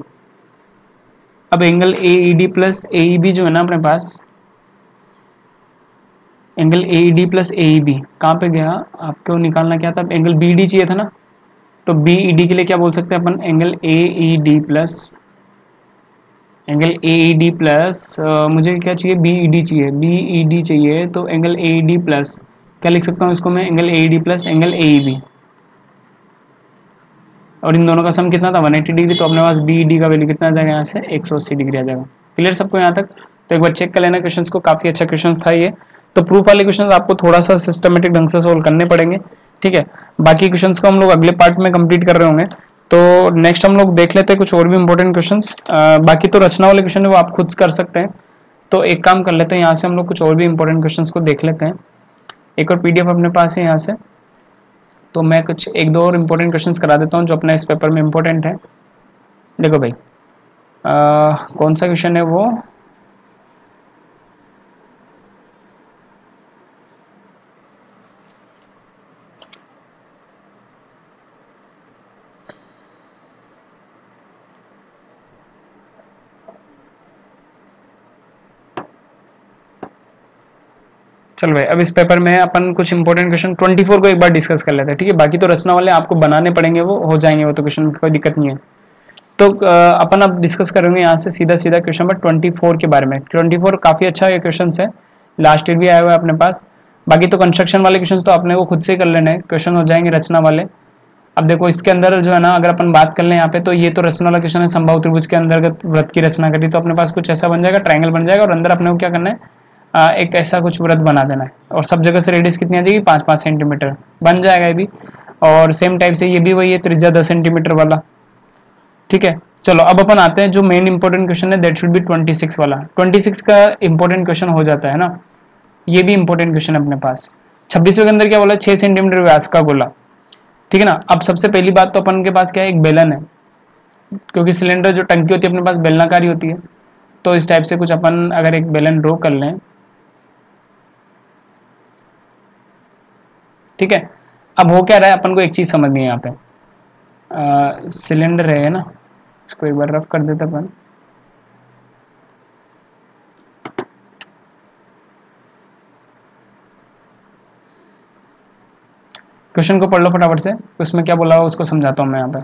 अब angle A E D plus A E B जो है ना अपने पास, angle A E D plus A E B कहाँ पे गया, आपको निकालना क्या था, एंगल बी डी चाहिए था ना। तो बी ई डी के लिए क्या बोल सकते हैं अपन, angle A E D plus angle A E D plus मुझे क्या चाहिए, बी ई डी चाहिए, बी ई डी चाहिए। तो angle A E D plus क्या लिख सकता हूँ इसको मैं, angle A E D plus angle A E B, और इन दोनों का सम कितना था 180 डिग्री। तो अपने पास बी ई डी का वैल्यू कितना आ जाएगा, यहाँ से 180 डिग्री आ जाएगा। क्लियर सबको यहाँ तक। तो एक बार चेक कर लेना क्वेश्चंस को, काफी अच्छा क्वेश्चन था ये। तो प्रूफ वाले क्वेश्चन आपको थोड़ा सा सिस्टमेटिक ढंग से सोल्व करने पड़ेंगे। ठीक है, बाकी क्वेश्चंस को हम लोग अगले पार्ट में कंप्लीट कर रहे होंगे। तो नेक्स्ट हम लोग देख लेते हैं कुछ और भी इंपॉर्टेंट क्वेश्चंस। बाकी तो रचना वाले क्वेश्चन है वो आप खुद कर सकते हैं। तो एक काम कर लेते हैं, यहाँ से हम लोग कुछ और भी इंपॉर्टेंट क्वेश्चंस को देख लेते हैं। एक और पीडीएफ अपने पास है यहाँ से, तो मैं कुछ एक दो और इम्पोर्टेंट क्वेश्चंस करा देता हूँ जो अपने इस पेपर में इम्पोर्टेंट है। देखो भाई, कौन सा क्वेश्चन है वो, चल भाई अब इस पेपर में अपन कुछ इंपॉर्टेंट क्वेश्चन 24 को एक बार डिस्कस कर लेते हैं। ठीक है, बाकी तो रचना वाले आपको बनाने पड़ेंगे, वो हो जाएंगे वो तो क्वेश्चन, कोई दिक्कत नहीं है। तो अपन अब डिस्कस करेंगे यहाँ से सीधा सीधा क्वेश्चन नंबर 24 के बारे में। 24 काफी अच्छा ये क्वेश्चन है, लास्ट ईयर भी आया हुआ है अपने पास। बाकी तो कंस्ट्रक्शन वाले क्वेश्चन तो अपने को खुद से कर लेना है, क्वेश्चन हो जाएंगे रचना वाले। अब देखो इसके अंदर जो है ना, अगर अपन बात कर लें यहाँ पे, तो ये तो रचना वाला क्वेश्चन है, संभाव त्रिभुज के अंतर्गत वृत्त की रचना करी। तो अपने पास कुछ ऐसा बन जाएगा, ट्रायंगल बन जाएगा, और अंदर अपने को क्या करना है, एक ऐसा कुछ वृत्त बना देना है, और सब जगह से रेडियस कितनी आ जाएगी, 5-5 सेंटीमीटर बन जाएगा ये भी। और सेम टाइप से ये भी वही है, त्रिज्या 10 सेंटीमीटर वाला। ठीक है, चलो अब अपन आते हैं जो मेन इंपॉर्टेंट क्वेश्चन है, दैट शुड बी 26 वाला। 26 का इंपॉर्टेंट क्वेश्चन हो जाता है ना, ये भी इंपॉर्टेंट क्वेश्चन है अपने पास। 26वें के अंदर क्या बोला, 6 सेंटीमीटर व्यास का गोला। ठीक है ना। अब सबसे पहली बात तो अपन के पास क्या है, एक बेलन है, क्योंकि सिलेंडर जो टंकी होती है अपने पास बेलनाकार ही होती है। तो इस टाइप से कुछ अपन अगर एक बेलन ड्रॉ कर लें, ठीक है। अब हो क्या रहा है, अपन को एक चीज समझनी है यहाँ पे, सिलेंडर है ना, इसको एक बार रफ कर देते अपन। क्वेश्चन को पढ़ लो फटाफट से, उसमें क्या बोला हुआ उसको समझाता हूँ मैं यहाँ पे।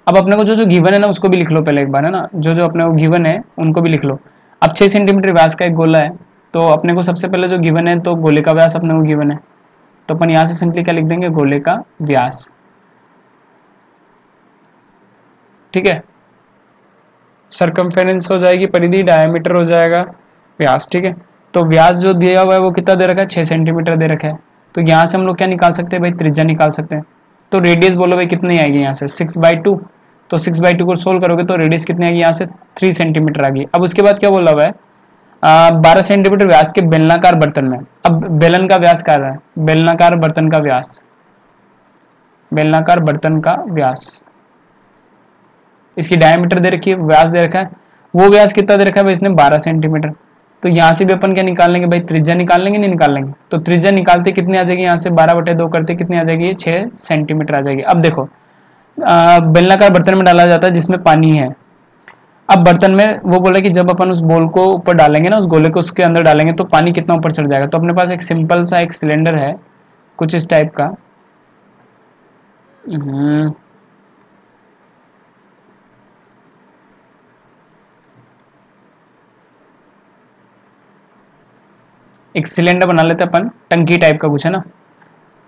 अब अपने को जो जो गिवन है ना उसको भी लिख लो पहले एक बार, है ना, जो जो अपने को गिवन है उनको भी लिख लो। अब 6 सेंटीमीटर व्यास का एक गोला है, तो अपने को सबसे पहले जो गिवन है, तो गोले का व्यास अपने को गिवन है, तो अपन यहाँ से सिंपली क्या लिख देंगे, गोले का व्यास। ठीक है, सरकमफेरेंस हो जाएगी परिधि, डायमीटर हो जाएगा व्यास। ठीक है, तो व्यास जो दिया हुआ है वो कितना दे रखा है, 6 सेंटीमीटर दे रखा है। तो यहाँ से हम लोग क्या निकाल सकते हैं भाई, त्रिज्या निकाल सकते हैं। तो रेडियस बोलो भाई कितनी आएगी यहाँ से, 6/2। तो 6/2 को सोल्व करोगे तो रेडियस कितनी आएगी यहाँ से, 3 सेंटीमीटर आ गई। अब उसके बाद क्या बोला हुआ है, 12 सेंटीमीटर व्यास के बेलनाकार बर्तन में। अब बेलन का व्यास क्या रहा है, बेलनाकार बर्तन का व्यास, बेलनाकार बर्तन का व्यास, इसकी डायमीटर दे रखी है, व्यास दे रखा है, वो व्यास कितना दे रखा है भाई इसने, 12 सेंटीमीटर। तो यहाँ से भी अपन क्या निकाल लेंगे भाई, त्रिज्या निकाल लेंगे, नहीं निकाल लेंगे। तो त्रिज्या निकालते कितनी आ जाएगी यहाँ से, 12/2 करते कितनी आ जाएगी, 6 सेंटीमीटर आ जाएगी। अब देखो बेलनाकार बर्तन में डाला जाता है जिसमें पानी है। अब बर्तन में वो बोला कि जब अपन उस बोल को ऊपर डालेंगे ना, उस गोले को उसके अंदर डालेंगे तो पानी कितना ऊपर चढ़ जाएगा। तो अपने पास एक सिंपल सा एक सिलेंडर है कुछ इस टाइप का, एक सिलेंडर बना लेते अपन, टंकी टाइप का कुछ है ना।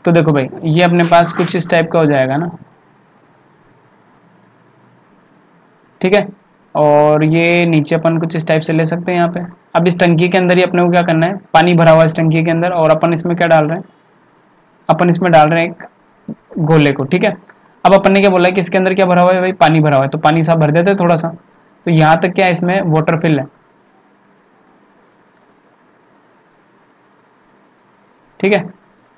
तो देखो भाई ये अपने पास कुछ इस टाइप का हो जाएगा ना, ठीक है। और ये नीचे अपन कुछ इस टाइप से ले सकते हैं यहाँ पे। अब इस टंकी के अंदर ही अपने को क्या करना है, पानी भरा हुआ है इस टंकी के अंदर, और अपन इसमें क्या डाल रहे हैं, अपन इसमें डाल रहे हैं एक गोले को, ठीक है। अब अपन ने क्या बोला है कि इसके अंदर क्या भरा हुआ है भाई, पानी भरा हुआ है, तो पानी सा भर देते हैं थोड़ा सा। तो यहाँ तक क्या है, इसमें वाटर फिल है, ठीक है।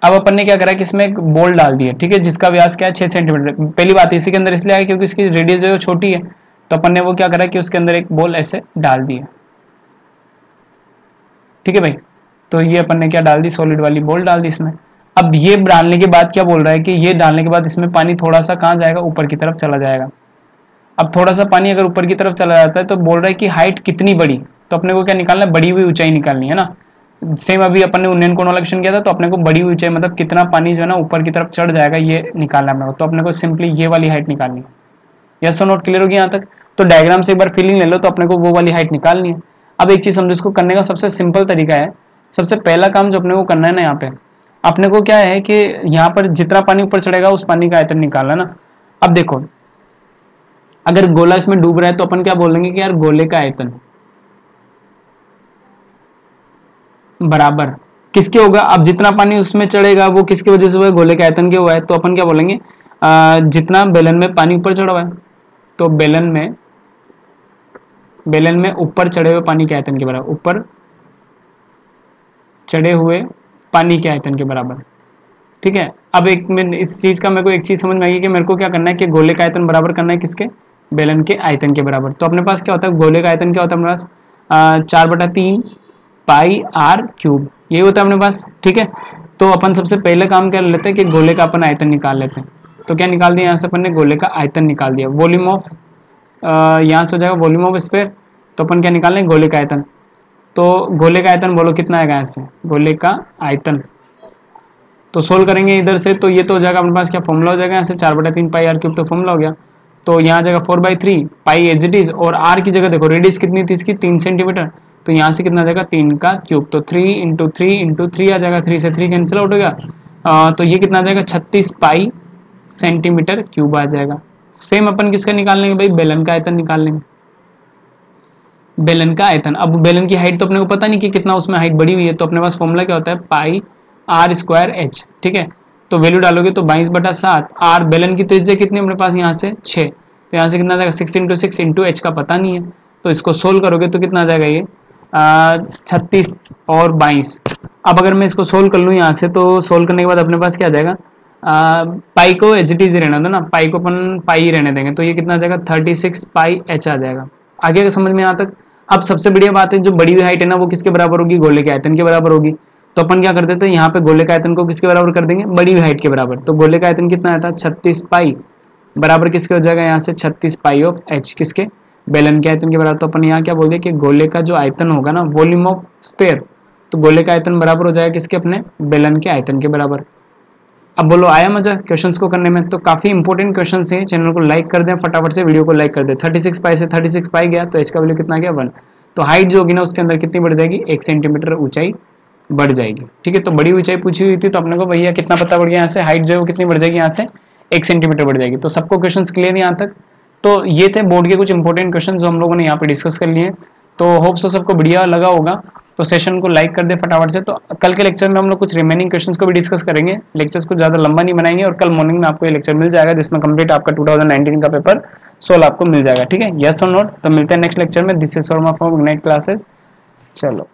अब अपन ने क्या करा कि इसमें एक बॉल डाल दिया, ठीक है, जिसका व्यास क्या है 6 सेंटीमीटर। पहली बात इसी के अंदर इसलिए आया क्योंकि इसकी रेडियस जो है छोटी है, तो अपन ने वो क्या करा कि उसके अंदर एक बॉल ऐसे डाल दिया, ठीक है भाई। तो ये अपन ने क्या डाल दी, सॉलिड वाली बॉल डाल दी इसमें। अब ये डालने के बाद क्या बोल रहा है कि ये डालने के बाद इसमें पानी थोड़ा सा कहाँ जाएगा, ऊपर की तरफ चला जाएगा। अब थोड़ा सा पानी अगर ऊपर की तरफ चला जाता है तो बोल रहा है कि हाइट कितनी बड़ी, तो अपने को क्या निकालना है, बड़ी हुई ऊंचाई निकालनी है ना। सेम अभी अपन ने उन्नयन कोण वाला क्वेश्चन किया था, तो अपने को बड़ी हुई ऊंचाई मतलब कितना पानी जो है ना ऊपर की तरफ चढ़ जाएगा ये निकालना है अपने को। तो अपने को सिंपली ये वाली हाइट निकालनी है। यस और नोट क्लियर होगी यहाँ तक। तो डायग्राम से एक बार फीलिंग ले लो, तो अपने को वो वाली हाइट निकालनी है। अब एक चीज समझो, इसको करने का सबसे सिंपल तरीका है, सबसे पहला काम जो अपने को करना है ना, यहाँ पे अपने को क्या है कि यहाँ पर जितना पानी ऊपर चढ़ेगा उस पानी का आयतन निकालना ना। अब देखो अगर गोला इसमें डूब रहा है तो अपन क्या बोलेंगे कि यार गोले का आयतन बराबर किसके होगा, अब जितना पानी उसमें चढ़ेगा वो किसकी वजह से हुआ है, गोले के आयतन के हुआ है। तो अपन क्या बोलेंगे, जितना बेलन में पानी ऊपर चढ़ा हुआ है, तो बेलन में ऊपर चढ़े हुए पानी के आयतन के बराबर, ऊपर चढ़े हुए पानी के आयतन के बराबर, ठीक है। अब एक में इस चीज का मेरे को एक चीज समझ में आई कि मेरे को क्या करना है कि गोले का आयतन बराबर करना है किसके, बेलन के आयतन के बराबर। तो अपने पास क्या होता है, गोले का आयतन क्या होता है अपने पास 4/3 पाई आर क्यूब, ये होता है अपने पास, ठीक है। तो अपन सबसे पहले काम कर लेते हैं कि गोले का अपन आयतन निकाल लेते हैं। तो क्या निकाल दिया यहाँ से अपन ने, गोले का आयतन निकाल दिया। वॉल्यूम ऑफ यहाँ से हो जाएगा वॉल्यूम ऑफ स्फीयर, तो अपन क्या निकाल लेंगे, गोले का आयतन। तो गोले का आयतन बोलो कितना आएगा ऐसे, गोले का आयतन। तो सोल्व करेंगे इधर से, तो ये तो हो जाएगा अपने पास क्या फॉर्मूला हो जाएगा यहाँ से 4/3 पाई आर क्यूब, तो फॉर्मूला हो गया। तो यहाँ जाएगा 4/3 पाई एज इट इज, और आर की जगह देखो रेडियस कितनी थी इसकी 3 सेंटीमीटर, तो यहाँ से कितना आ जाएगा 3 का क्यूब, तो 3 × 3 × 3 आ जाएगा, 3 से 3 कैंसिल आउट हो गया। तो ये कितना आ जाएगा 36 पाई सेंटीमीटर क्यूब आ जाएगा। सेम अपन किसका निकाल लेंगे भाई, बेलन का आयतन निकाल लेंगे, बेलन का आयतन। अब बेलन की हाइट तो अपने को पता नहीं कि कितना उसमें हाइट बढ़ी हुई है, तो अपने पास फॉर्मूला क्या होता है, पाई आर स्क्वायर एच, ठीक है। तो वैल्यू डालोगे तो 22/7, आर बेलन की त्रिज्या कितनी अपने पास यहाँ से 6, तो यहाँ से कितना आ जाएगा 6 × 6 × एच का पता नहीं है, तो इसको सोल्व करोगे तो कितना आ जाएगा ये 36 और 22। अब अगर मैं इसको सोल्व कर लूँ यहाँ से, तो सोल्व करने के बाद अपने पास क्या आ जाएगा, पाई को एच टी ही रहना दो ना, पाई को अपन पाई ही रहने देंगे, तो ये कितना आ जाएगा 36 पाई एच आ जाएगा। आगे का समझ में यहाँ तक। अब सबसे बढ़िया बात है, जो बड़ी हुई हाइट है ना वो किसके बराबर होगी, गोले के आयतन के बराबर होगी। तो अपन क्या कर देते हैं, यहाँ पे गोले का आयतन को किसके बराबर कर देंगे, बड़ी हुई हाइट के बराबर। तो गोले का आयतन कितना आता है 36 पाई बराबर किसके हो जाएगा यहाँ से 36 पाई ऑफ एच, किसके, बेलन के आयतन के बराबर। तो अपन यहाँ क्या बोल दें कि गोले का जो आयतन होगा ना, वॉल्यूम ऑफ स्फीयर, तो गोले का आयतन बराबर हो जाएगा किसके, अपने बेलन के आयतन के बराबर। अब बोलो आया मजा क्वेश्चंस को करने में। तो काफी इंपॉर्टेंट क्वेश्चंस हैं, चैनल को लाइक कर दें फटाफट से, वीडियो को लाइक कर दें। 36 पाई से 36 पाई गया तो एच का वैल्यू कितना गया 1, तो हाइट जो होगी ना उसके अंदर कितनी बढ़ जाएगी 1 सेंटीमीटर ऊंचाई बढ़ जाएगी, ठीक है। तो बड़ी ऊंचाई पूछी हुई थी, तो अपने को भैया कितना पता पड़ गया, यहाँ से हाइट जो है वो कितनी बढ़ जाएगी, यहाँ से 1 सेंटीमीटर बढ़ जाएगी। तो सबको क्वेश्चन क्लियर यहाँ तक। तो ये थे बोर्ड के कुछ इंपॉर्टेंट क्वेश्चन जो हम लोगों ने यहाँ पे डिस्कस कर लिए। तो होप सो सबको बढ़िया लगा होगा। तो सेशन को लाइक कर दे फटाफट से। तो कल के लेक्चर में हम लोग कुछ रिमेनिंग क्वेश्चंस को भी डिस्कस करेंगे, लेक्चर्स को ज़्यादा लंबा नहीं बनाएंगे, और कल मॉर्निंग में आपको ये लेक्चर मिल जाएगा जिसमें कंप्लीट आपका 2019 का पेपर 16 आपको मिल जाएगा, ठीक है। यस और नोट। तो मिलते हैं नेक्स्ट लेक्चर में। This is Sharma from ignite classes. चलो।